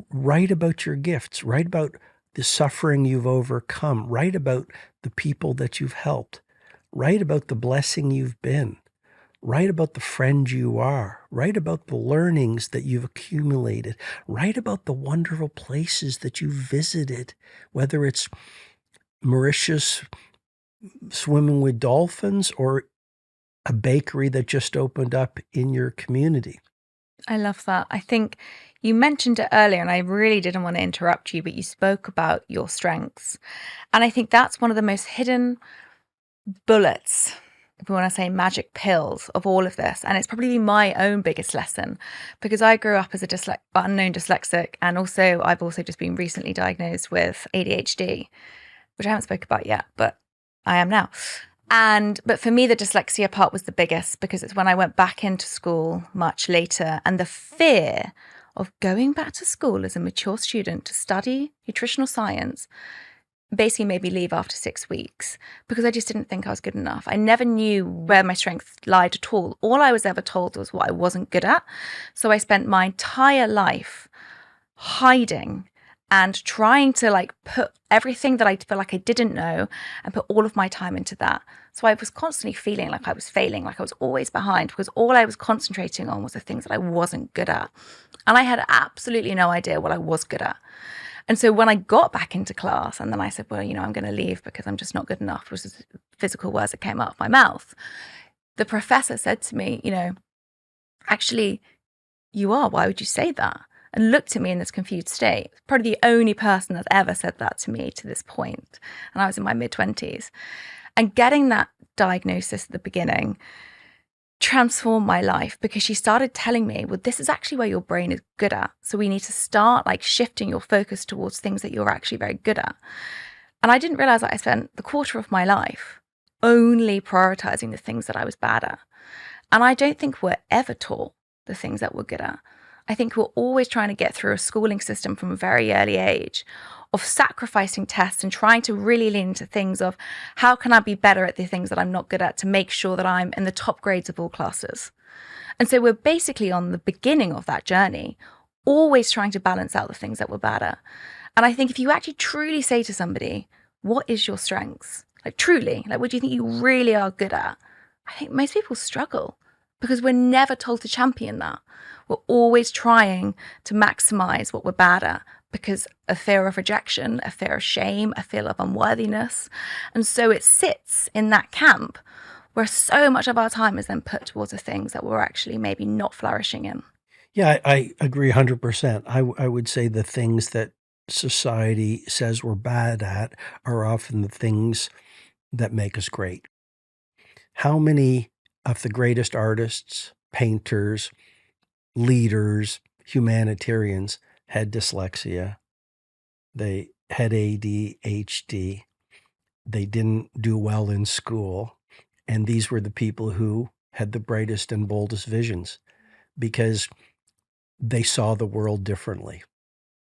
Write about your gifts, write about the suffering you've overcome, write about the people that you've helped, write about the blessing you've been. Write about the friend you are. Write about the learnings that you've accumulated. Write about the wonderful places that you've visited, whether it's Mauritius swimming with dolphins or a bakery that just opened up in your community. I love that. I think you mentioned it earlier, and I really didn't want to interrupt you, but you spoke about your strengths. And I think that's one of the most hidden bullets, if we want to say magic pills, of all of this. And it's probably my own biggest lesson because I grew up as a unknown dyslexic, and also I've also just been recently diagnosed with ADHD, which I haven't spoken about yet, but I am now. But for me, the dyslexia part was the biggest because it's when I went back into school much later, and the fear of going back to school as a mature student to study nutritional science basically made me leave after 6 weeks because I just didn't think I was good enough. I never knew where my strength lied at all. All I was ever told was what I wasn't good at. So I spent my entire life hiding and trying to put everything that I feel like I didn't know and put all of my time into that. So I was constantly feeling like I was failing, like I was always behind because all I was concentrating on was the things that I wasn't good at. And I had absolutely no idea what I was good at. And so when I got back into class and then I said, well, I'm going to leave because I'm just not good enough, which was physical words that came out of my mouth. The professor said to me, actually, you are. Why would you say that? And looked at me in this confused state. Probably the only person that's ever said that to me to this point. And I was in my mid-20s. And getting that diagnosis at the beginning transformed my life because she started telling me, well, this is actually where your brain is good at. So we need to start like shifting your focus towards things that you're actually very good at. And I didn't realize that I spent the quarter of my life only prioritizing the things that I was bad at. And I don't think we're ever taught the things that we're good at. I think we're always trying to get through a schooling system from a very early age of sacrificing tests and trying to really lean into things of how can I be better at the things that I'm not good at to make sure that I'm in the top grades of all classes. And so we're basically on the beginning of that journey, always trying to balance out the things that we're bad at. And I think if you actually truly say to somebody, what is your strengths? Like truly, like what do you think you really are good at? I think most people struggle because we're never told to champion that. We're always trying to maximize what we're bad at because a fear of rejection, a fear of shame, a fear of unworthiness. And so it sits in that camp where so much of our time is then put towards the things that we're actually maybe not flourishing in. Yeah, I agree 100%. I would say the things that society says we're bad at are often the things that make us great. How many of the greatest artists, painters, leaders, humanitarians had dyslexia? They had ADHD. They didn't do well in school. And these were the people who had the brightest and boldest visions because they saw the world differently.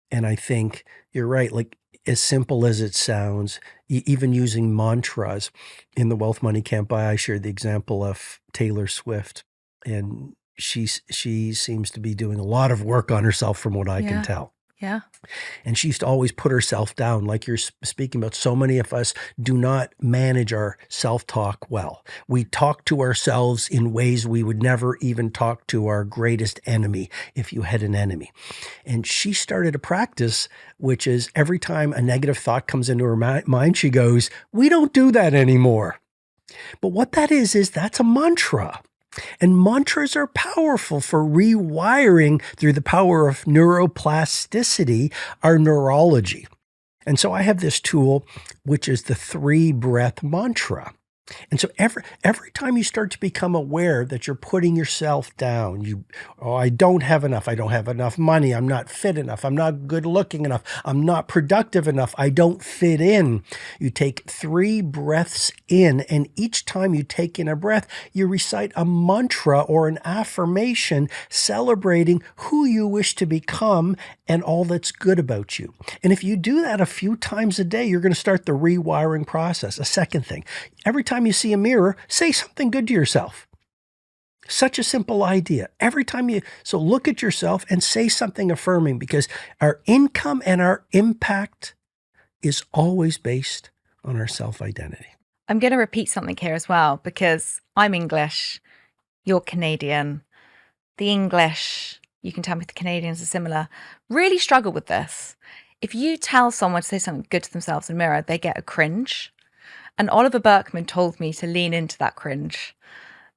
And I think you're right. Like, as simple as it sounds, even using mantras in the Wealth Money Can't Buy, I shared the example of Taylor Swift, and she seems to be doing a lot of work on herself from what I can tell. Yeah. And she used to always put herself down, like you're speaking about. So many of us do not manage our self-talk well. We talk to ourselves in ways we would never even talk to our greatest enemy, if you had an enemy. And she started a practice, which is every time a negative thought comes into her mind, she goes, "We don't do that anymore." But what that is that's a mantra. And mantras are powerful for rewiring through the power of neuroplasticity, our neurology. And so I have this tool, which is the 3-breath mantra. And so every time you start to become aware that you're putting yourself down, I don't have enough. I don't have enough money. I'm not fit enough. I'm not good looking enough. I'm not productive enough. I don't fit in. You take 3 breaths in, and each time you take in a breath, you recite a mantra or an affirmation celebrating who you wish to become and all that's good about you. And if you do that a few times a day, you're going to start the rewiring process. A second thing, every time you see a mirror, say something good to yourself. Such a simple idea. So look at yourself and say something affirming, because our income and our impact is always based on our self-identity. I'm going to repeat something here as well, because I'm English, you're Canadian. The English, you can tell me the Canadians are similar, really struggle with this. If you tell someone to say something good to themselves in a mirror, they get a cringe. And Oliver Burkeman told me to lean into that cringe.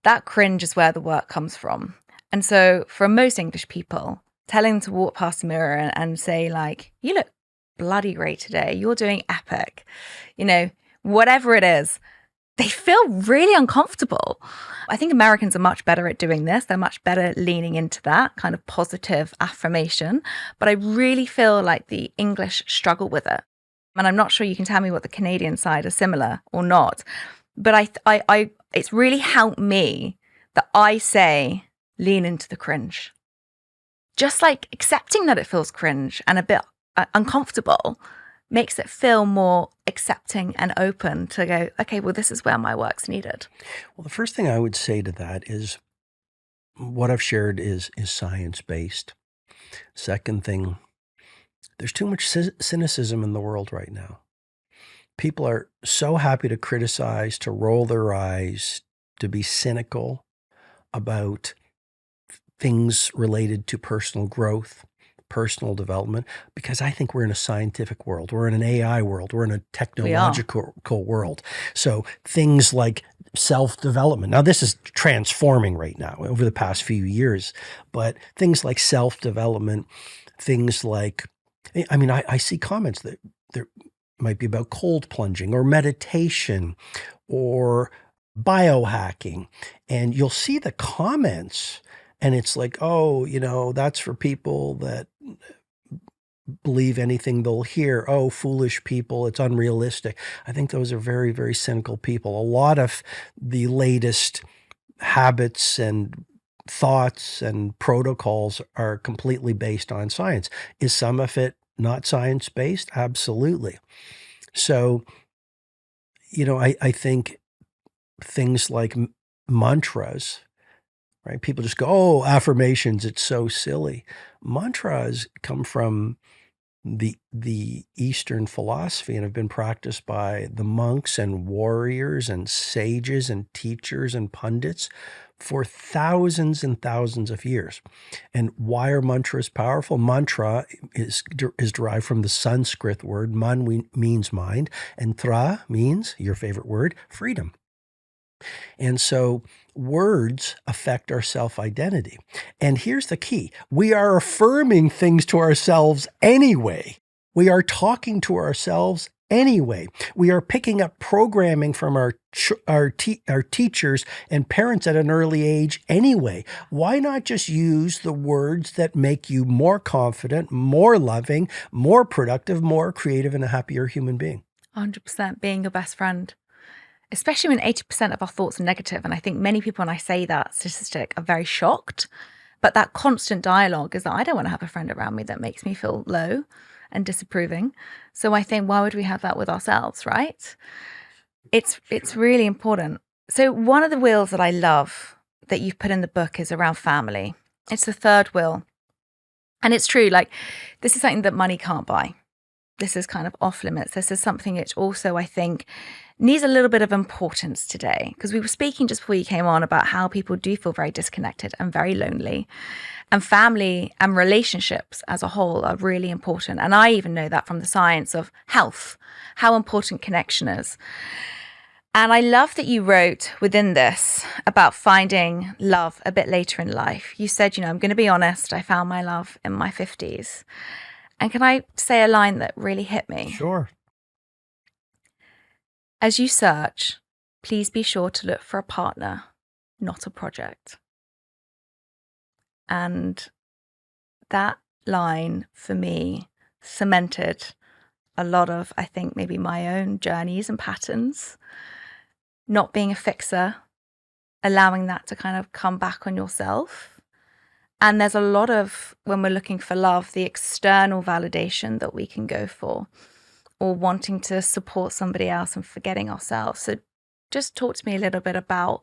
That cringe is where the work comes from. And so for most English people, telling them to walk past the mirror and say like, you look bloody great today, you're doing epic, whatever it is, they feel really uncomfortable. I think Americans are much better at doing this. They're much better leaning into that kind of positive affirmation. But I really feel like the English struggle with it. And I'm not sure you can tell me what the Canadian side is similar or not. But I it's really helped me that I say, lean into the cringe. Just like accepting that it feels cringe and a bit uncomfortable makes it feel more accepting and open to go, okay, well, this is where my work's needed. Well, the first thing I would say to that is what I've shared is science-based. Second thing, there's too much cynicism in the world right now. People are so happy to criticize, to roll their eyes, to be cynical about things related to personal growth, personal development, because I think we're in a scientific world. We're in an AI world. We're in a technological world. So things like self-development. Now, this is transforming right now over the past few years, but things like self-development, things like, I see comments that there might be about cold plunging or meditation or biohacking. And you'll see the comments, and it's like, oh, that's for people that believe anything they'll hear. Oh, foolish people, it's unrealistic. I think those are very, very cynical people. A lot of the latest habits and thoughts and protocols are completely based on science. Is some of it not science-based? Absolutely. So, I think things like mantras, right? People just go, oh, affirmations, it's so silly. Mantras come from the Eastern philosophy and have been practiced by the monks and warriors and sages and teachers and pundits for thousands and thousands of years. And why are mantras powerful? Mantra is derived from the Sanskrit word man means mind, and tra means, your favorite word, freedom. And so words affect our self-identity. And here's the key. We are affirming things to ourselves anyway. We are talking to ourselves anyway. We are picking up programming from our teachers and parents at an early age anyway. Why not just use the words that make you more confident, more loving, more productive, more creative, and a happier human being? 100% being your best friend. Especially when 80% of our thoughts are negative. And I think many people, when I say that statistic, are very shocked. But that constant dialogue is that I don't want to have a friend around me that makes me feel low and disapproving. So I think, why would we have that with ourselves, right? It's really important. So one of the wheels that I love that you've put in the book is around family. It's the third wheel. And it's true, like, this is something that money can't buy. This is kind of off limits. This is something which also, I think, needs a little bit of importance today, because we were speaking just before you came on about how people do feel very disconnected and very lonely, and family and relationships as a whole are really important. And I even know that from the science of health, how important connection is. And I love that you wrote within this about finding love a bit later in life. You said, I'm going to be honest, I found my love in my 50s. And can I say a line that really hit me? Sure. As you search, please be sure to look for a partner, not a project. And that line for me cemented a lot of, I think, maybe my own journeys and patterns. Not being a fixer, allowing that to kind of come back on yourself. And there's a lot of, when we're looking for love, the external validation that we can go for, or wanting to support somebody else and forgetting ourselves. So just talk to me a little bit about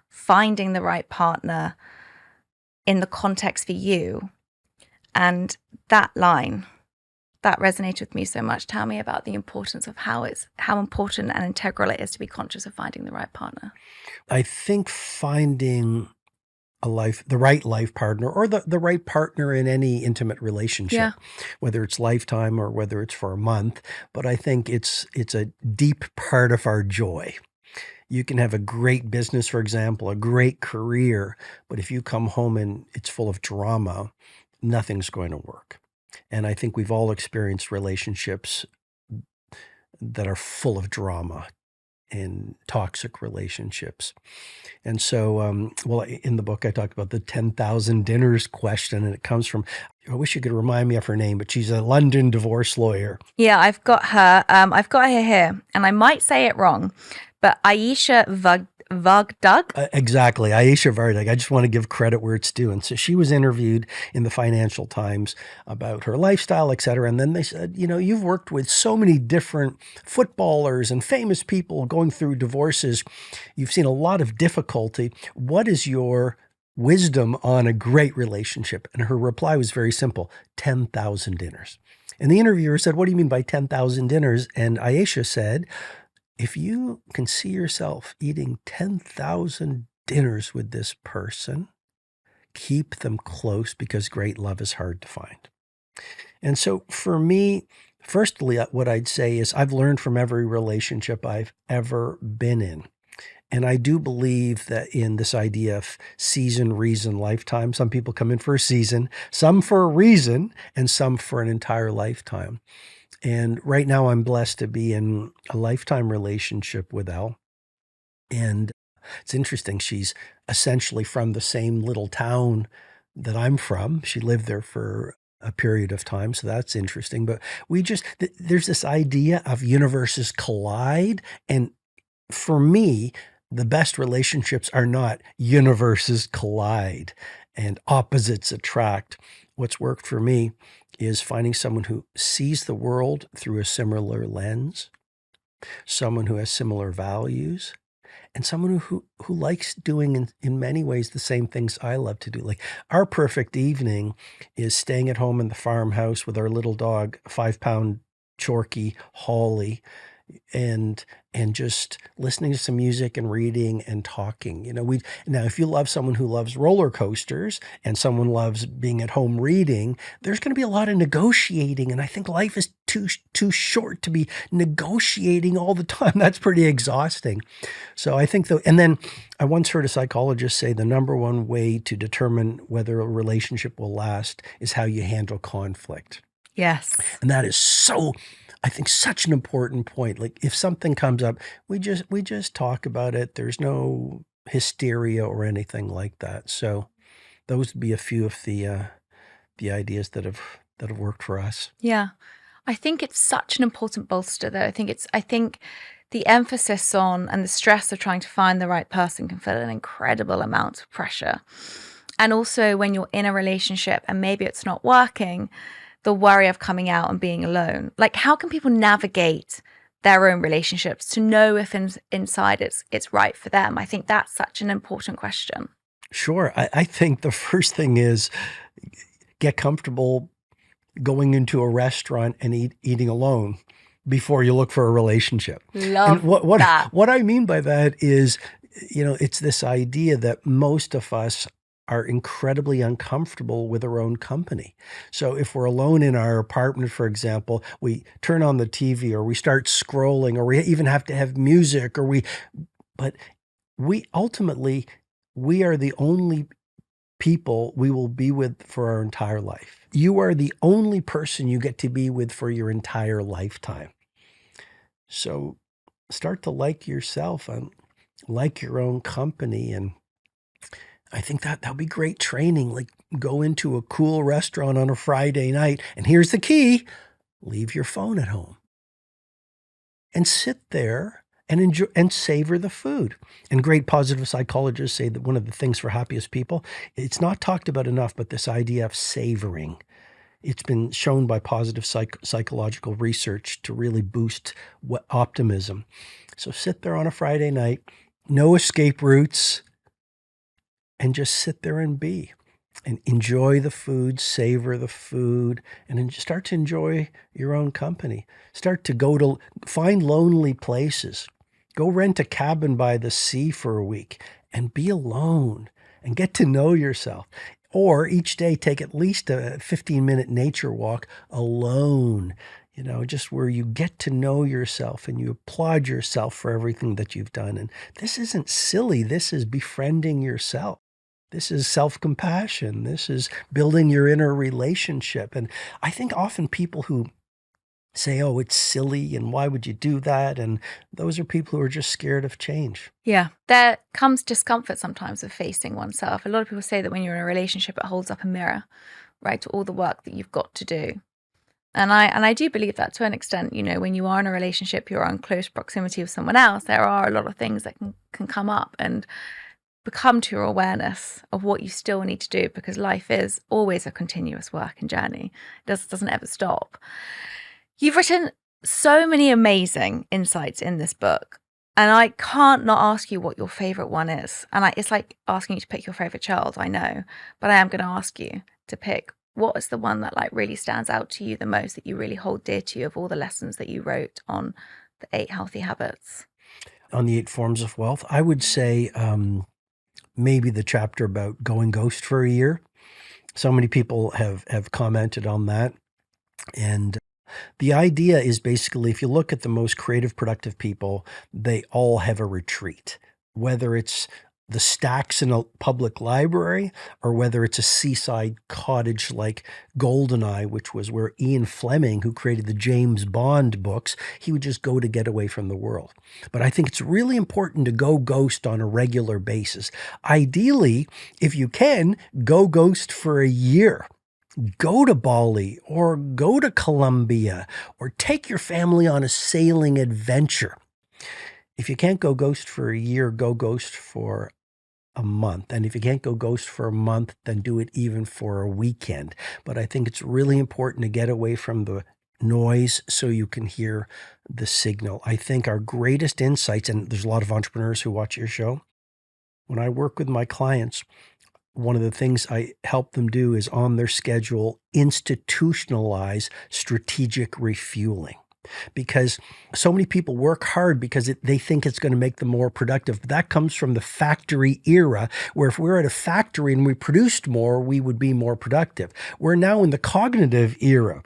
finding the right partner in the context for you. And that line, that resonated with me so much. Tell me about the importance of how important and integral it is to be conscious of finding the right partner. I think finding the right life partner, or the right partner in any intimate relationship, whether it's lifetime or whether it's for a month. But I think it's a deep part of our joy. You can have a great business, for example, a great career, but if you come home and it's full of drama, nothing's going to work. And I think we've all experienced relationships that are full of drama and toxic relationships. And so, in the book, I talk about the 10,000 dinners question, and it comes from, I wish you could remind me of her name, but she's a London divorce lawyer. Yeah, I've got her. I've got her here, and I might say it wrong, but Aisha Vagdug? Exactly, Aisha Vagdug. I just want to give credit where it's due. And so she was interviewed in the Financial Times about her lifestyle, et cetera. And then they said, you've worked with so many different footballers and famous people going through divorces. You've seen a lot of difficulty. What is your wisdom on a great relationship? And her reply was very simple: 10,000 dinners. And the interviewer said, what do you mean by 10,000 dinners? And Aisha said, if you can see yourself eating 10,000 dinners with this person, keep them close, because great love is hard to find. And so for me, firstly, what I'd say is I've learned from every relationship I've ever been in. And I do believe that in this idea of season, reason, lifetime. Some people come in for a season, some for a reason, and some for an entire lifetime. And right now I'm blessed to be in a lifetime relationship with Elle. And It's interesting. She's essentially from the same little town that I'm from. She lived there for a period of time, so that's interesting. But there's this idea of universes collide, and for me, the best relationships are not universes collide and opposites attract. What's worked for me is finding someone who sees the world through a similar lens, someone who has similar values, and someone who likes doing in many ways the same things I love to do. Like our perfect evening is staying at home in the farmhouse with our little dog, 5-pound Chorky Holly, and just listening to some music and reading and talking. Now if you love someone who loves roller coasters and someone loves being at home reading, there's going to be a lot of negotiating, and I think life is too short to be negotiating all the time. That's pretty exhausting. So I think and then I once heard a psychologist say the number one way to determine whether a relationship will last is how you handle conflict. Yes. And that is I think such an important point. Like if something comes up, we just talk about it. There's no hysteria or anything like that. So those would be a few of the ideas that have worked for us. Yeah. I think it's such an important bolster though. I think the emphasis on and the stress of trying to find the right person can feel an incredible amount of pressure. And also when you're in a relationship and maybe it's not working, the worry of coming out and being alone. Like how can people navigate their own relationships to know if inside it's right for them? I think that's such an important question. Sure. I think the first thing is get comfortable going into a restaurant and eating alone before you look for a relationship. Love and that. What I mean by that is, it's this idea that most of us are incredibly uncomfortable with our own company. So if we're alone in our apartment, for example, we turn on the TV or we start scrolling or we even have to have music but we ultimately, we are the only people we will be with for our entire life. You are the only person you get to be with for your entire lifetime. So start to like yourself and like your own company. And I think that'll be great training. Like go into a cool restaurant on a Friday night, and here's the key: leave your phone at home and sit there and enjoy and savor the food. And great positive psychologists say that one of the things for happiest people, it's not talked about enough, but this idea of savoring. It's been shown by positive psychological research to really boost optimism. So sit there on a Friday night, no escape routes, and just sit there and be. And enjoy the food, savor the food, and then start to enjoy your own company. Start to find lonely places. Go rent a cabin by the sea for a week and be alone and get to know yourself. Or each day take at least a 15-minute nature walk alone, just where you get to know yourself and you applaud yourself for everything that you've done. And this isn't silly. This is befriending yourself. This is self-compassion. This is building your inner relationship. And I think often people who say, oh, it's silly and why would you do that? And those are people who are just scared of change. Yeah. There comes discomfort sometimes with facing oneself. A lot of people say that when you're in a relationship, it holds up a mirror, right, to all the work that you've got to do. And I do believe that to an extent. When you are in a relationship, you're in close proximity with someone else, there are a lot of things that can come up and become to your awareness of what you still need to do, because life is always a continuous work and journey. It doesn't ever stop. You've written so many amazing insights in this book, and I can't not ask you what your favorite one is. And it's like asking you to pick your favorite child, I know, but I am going to ask you to pick what is the one that really stands out to you the most, that you really hold dear to you, of all the lessons that you wrote on the 8 healthy habits. On the 8 forms of wealth, I would say maybe the chapter about going ghost for a year. So many people have commented on that. And the idea is basically, if you look at the most creative, productive people, they all have a retreat, whether it's the stacks in a public library, or whether it's a seaside cottage like Goldeneye, which was where Ian Fleming, who created the James Bond books, he would just go to get away from the world. But I think it's really important to go ghost on a regular basis. Ideally, if you can, go ghost for a year. Go to Bali or go to Colombia or take your family on a sailing adventure. If you can't go ghost for a year, go ghost for a month. And if you can't go ghost for a month, then do it even for a weekend. But I think it's really important to get away from the noise so you can hear the signal. I think our greatest insights, and there's a lot of entrepreneurs who watch your show, when I work with my clients, one of the things I help them do is on their schedule, institutionalize strategic refueling. Because so many people work hard because they think it's going to make them more productive. But that comes from the factory era, where if we were at a factory and we produced more, we would be more productive. We're now in the cognitive era.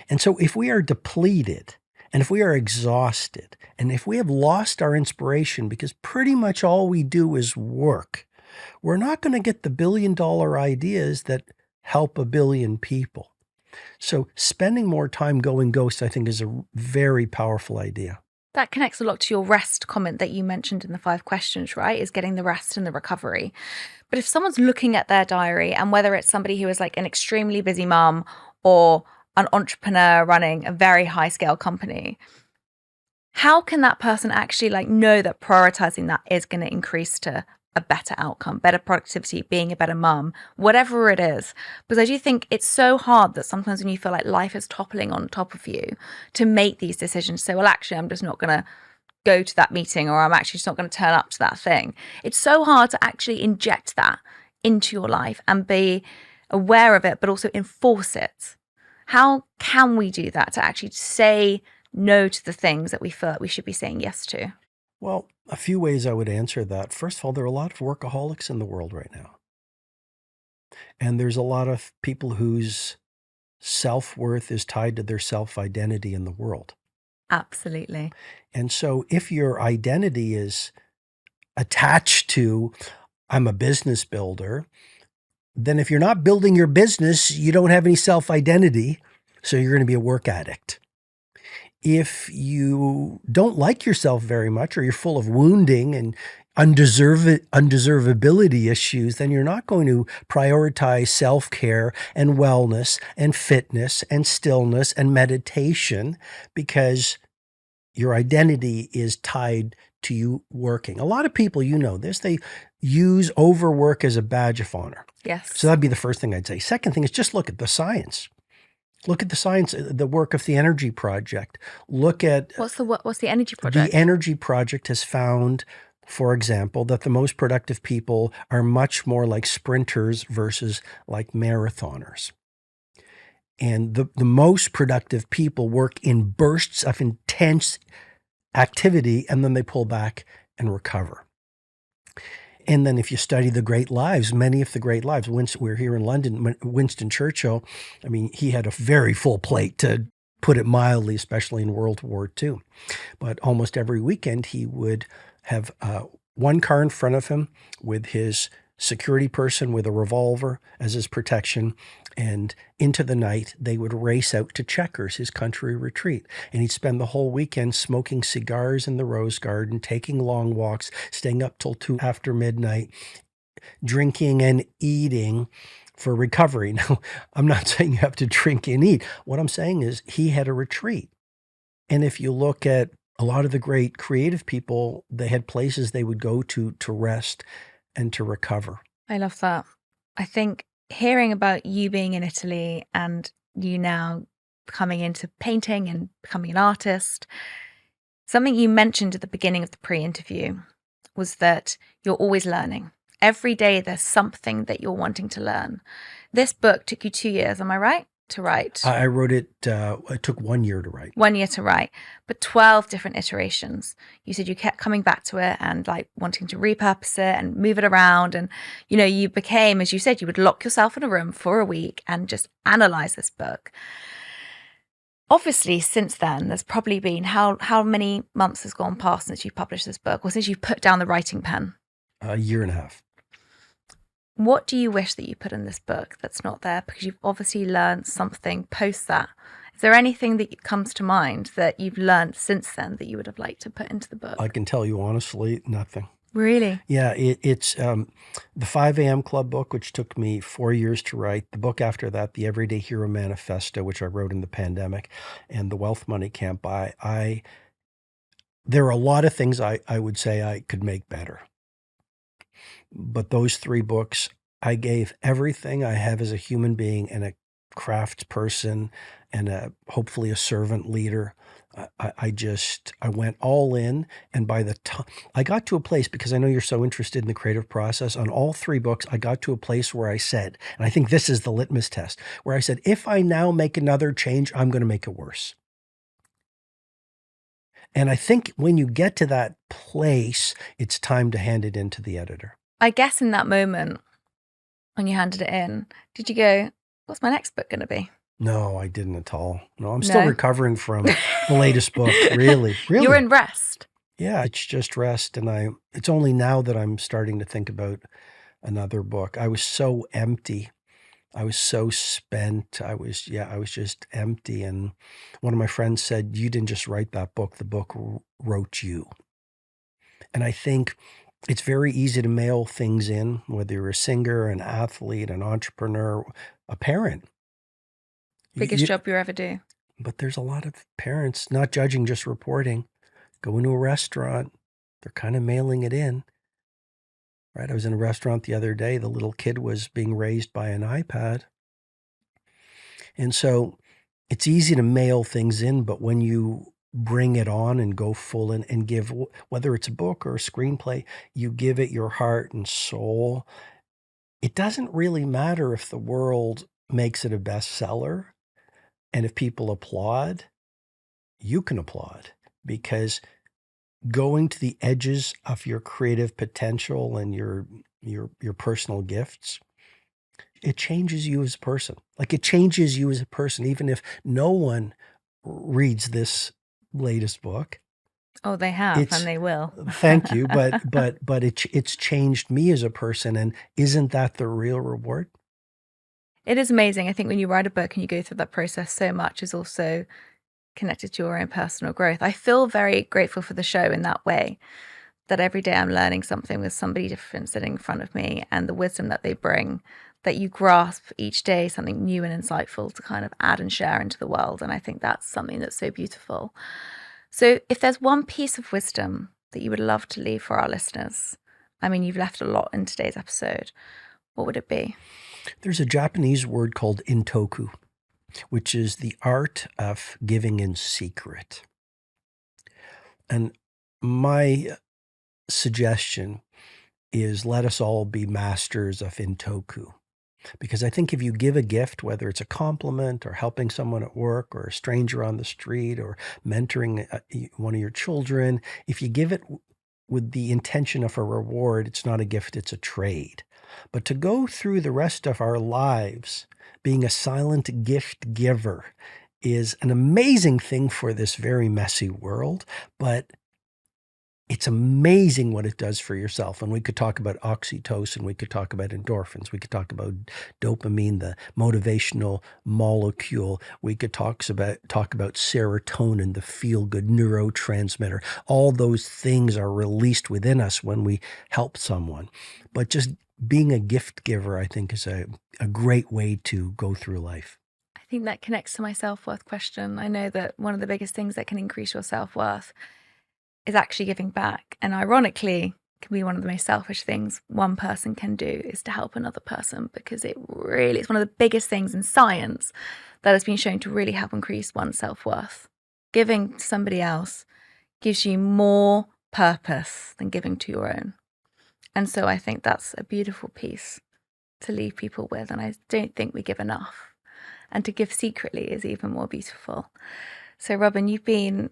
And so if we are depleted, and if we are exhausted, and if we have lost our inspiration because pretty much all we do is work, we're not going to get the billion-dollar ideas that help a billion people. So spending more time going ghost, I think, is a very powerful idea. That connects a lot to your rest comment that you mentioned in the 5 questions, right? Is getting the rest and the recovery. But if someone's looking at their diary, and whether it's somebody who is like an extremely busy mom or an entrepreneur running a very high scale company, how can that person actually like know that prioritizing that is going to increase to a better outcome, better productivity, being a better mum, whatever it is? Because I do think it's so hard that sometimes when you feel like life is toppling on top of you, to make these decisions, say, well, actually, I'm just not going to go to that meeting, or I'm actually just not going to turn up to that thing. It's so hard to actually inject that into your life and be aware of it, but also enforce it. How can we do that to actually say no to the things that we feel like we should be saying yes to? Well, a few ways I would answer that. First of all, there are a lot of workaholics in the world right now. And there's a lot of people whose self-worth is tied to their self-identity in the world. Absolutely. And so if your identity is attached to, I'm a business builder, then if you're not building your business, you don't have any self-identity, so you're going to be a work addict. If you don't like yourself very much, or you're full of wounding and undeservability issues, then you're not going to prioritize self-care and wellness and fitness and stillness and meditation, because your identity is tied to you working. A lot of people, you know this, they use overwork as a badge of honor. Yes. So that'd be the first thing I'd say. Second thing is just look at the science. Look at the science, the work of the Energy Project. Look at what's the Energy Project? The Energy Project has found, for example, that the most productive people are much more like sprinters versus like marathoners. And the most productive people work in bursts of intense activity, and then they pull back and recover. And then if you study the great lives, many of the great lives, we're here in London, Winston Churchill, I mean, he had a very full plate, to put it mildly, especially in World War II. But almost every weekend, he would have one car in front of him with his security person with a revolver as his protection. And into the night, they would race out to Chequers, his country retreat. And he'd spend the whole weekend smoking cigars in the Rose Garden, taking long walks, staying up till 2 after midnight, drinking and eating for recovery. Now, I'm not saying you have to drink and eat. What I'm saying is he had a retreat. And if you look at a lot of the great creative people, they had places they would go to rest and to recover. I love that. I think hearing about you being in Italy and you now coming into painting and becoming an artist, something you mentioned at the beginning of the pre-interview was that you're always learning. Every day there's something that you're wanting to learn. This book took you 2 years, am I right, to write? I wrote it, it took 1 year to write. 1 year to write, but 12 different iterations. You said you kept coming back to it and like wanting to repurpose it and move it around. And, you know, you became, as you said, you would lock yourself in a room for a week and just analyze this book. Obviously, since then, there's probably been, how many months has gone past since you published this book, or since you put down the writing pen? A year and a half. What do you wish that you put in this book that's not there? Because you've obviously learned something post that. Is there anything that comes to mind that you've learned since then that you would have liked to put into the book? I can tell you honestly, nothing. Really? Yeah, it's the 5 a.m. Club book, which took me 4 years to write. The book after that, The Everyday Hero Manifesto, which I wrote in the pandemic, and The Wealth Money Camp. There are a lot of things I would say I could make better. But those 3 books, I gave everything I have as a human being and a craft person and hopefully a servant leader. I went all in, and by the time I got to a place, because I know you're so interested in the creative process, on all 3 books, I got to a place where I said, and I think this is the litmus test, where I said, if I now make another change, I'm going to make it worse. And I think when you get to that place, it's time to hand it in to the editor. I guess in that moment when you handed it in, did you go, what's my next book going to be? No, I didn't at all. No, I'm still recovering from the latest book. Really. You're in rest. Yeah, it's just rest. And it's only now that I'm starting to think about another book. I was so empty. I was so spent. I was just empty. And one of my friends said, you didn't just write that book. The book wrote you. And I think it's very easy to mail things in, whether you're a singer, an athlete, an entrepreneur, a parent. Biggest job you ever do. But there's a lot of parents, not judging, just reporting, go into a restaurant, they're kind of mailing it in. Right? I was in a restaurant the other day, the little kid was being raised by an iPad. And so it's easy to mail things in, but when you bring it on and go full in and give, whether it's a book or a screenplay, you give it your heart and soul. It doesn't really matter if the world makes it a bestseller. And if people applaud, you can applaud, because going to the edges of your creative potential and your personal gifts, it changes you as a person. Like, it changes you as a person, even if no one reads this latest book. Oh, they have, and they will. Thank you, but it's changed me as a person, and isn't that the real reward? It is amazing. I think when you write a book and you go through that process, so much is also connected to your own personal growth. I feel very grateful for the show in that way, that every day I'm learning something with somebody different sitting in front of me, and the wisdom that they bring, that you grasp each day something new and insightful to kind of add and share into the world. And I think that's something that's so beautiful. So if there's one piece of wisdom that you would love to leave for our listeners, I mean, you've left a lot in today's episode, what would it be? There's a Japanese word called intoku, which is the art of giving in secret. And my suggestion is, let us all be masters of intoku. Because I think if you give a gift, whether it's a compliment or helping someone at work or a stranger on the street or mentoring one of your children, if you give it with the intention of a reward, it's not a gift, it's a trade. But to go through the rest of our lives being a silent gift giver is an amazing thing for this very messy world, but it's amazing what it does for yourself. And we could talk about oxytocin, we could talk about endorphins, we could talk about dopamine, the motivational molecule. We could talk about serotonin, the feel-good neurotransmitter. All those things are released within us when we help someone. But just being a gift giver, I think, is a great way to go through life. I think that connects to my self-worth question. I know that one of the biggest things that can increase your self-worth is actually giving back. And ironically, can be one of the most selfish things one person can do, is to help another person, because it's one of the biggest things in science that has been shown to really help increase one's self-worth. Giving to somebody else gives you more purpose than giving to your own. And so I think that's a beautiful piece to leave people with. And I don't think we give enough. And to give secretly is even more beautiful. So Robin, you've been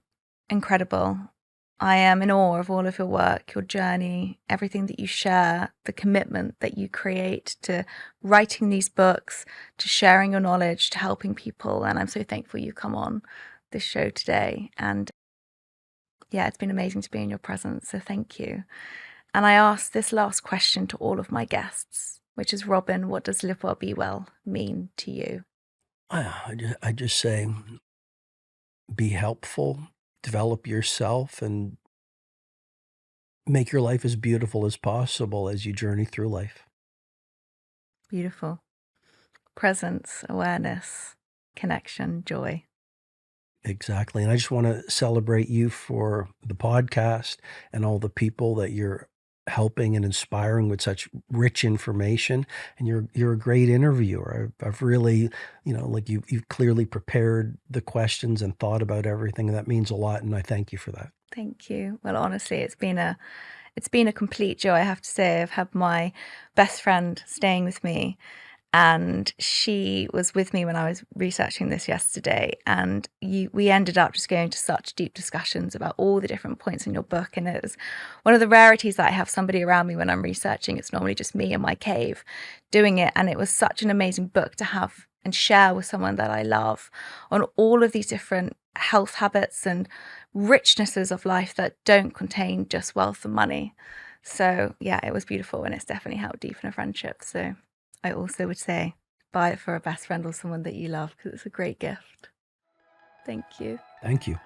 incredible. I am in awe of all of your work, your journey, everything that you share, the commitment that you create to writing these books, to sharing your knowledge, to helping people. And I'm so thankful you've come on this show today. And yeah, it's been amazing to be in your presence. So thank you. And I ask this last question to all of my guests, which is, Robin, what does Live Well, Be Well mean to you? I just say, be helpful, develop yourself, and make your life as beautiful as possible as you journey through life. Beautiful. Presence, awareness, connection, joy. Exactly. And I just want to celebrate you for the podcast and all the people that you're helping and inspiring with such rich information. And you're a great interviewer. I've really, like you've clearly prepared the questions and thought about everything. And that means a lot. And I thank you for that. Thank you. Well, honestly, it's been a complete joy. I have to say, I've had my best friend staying with me, and she was with me when I was researching this yesterday. And we ended up just going to such deep discussions about all the different points in your book. And it was one of the rarities that I have somebody around me when I'm researching. It's normally just me in my cave doing it. And it was such an amazing book to have and share with someone that I love on all of these different health habits and richnesses of life that don't contain just wealth and money. So yeah, it was beautiful, and it's definitely helped deepen a friendship. So I also would say buy it for a best friend or someone that you love, because it's a great gift. Thank you. Thank you.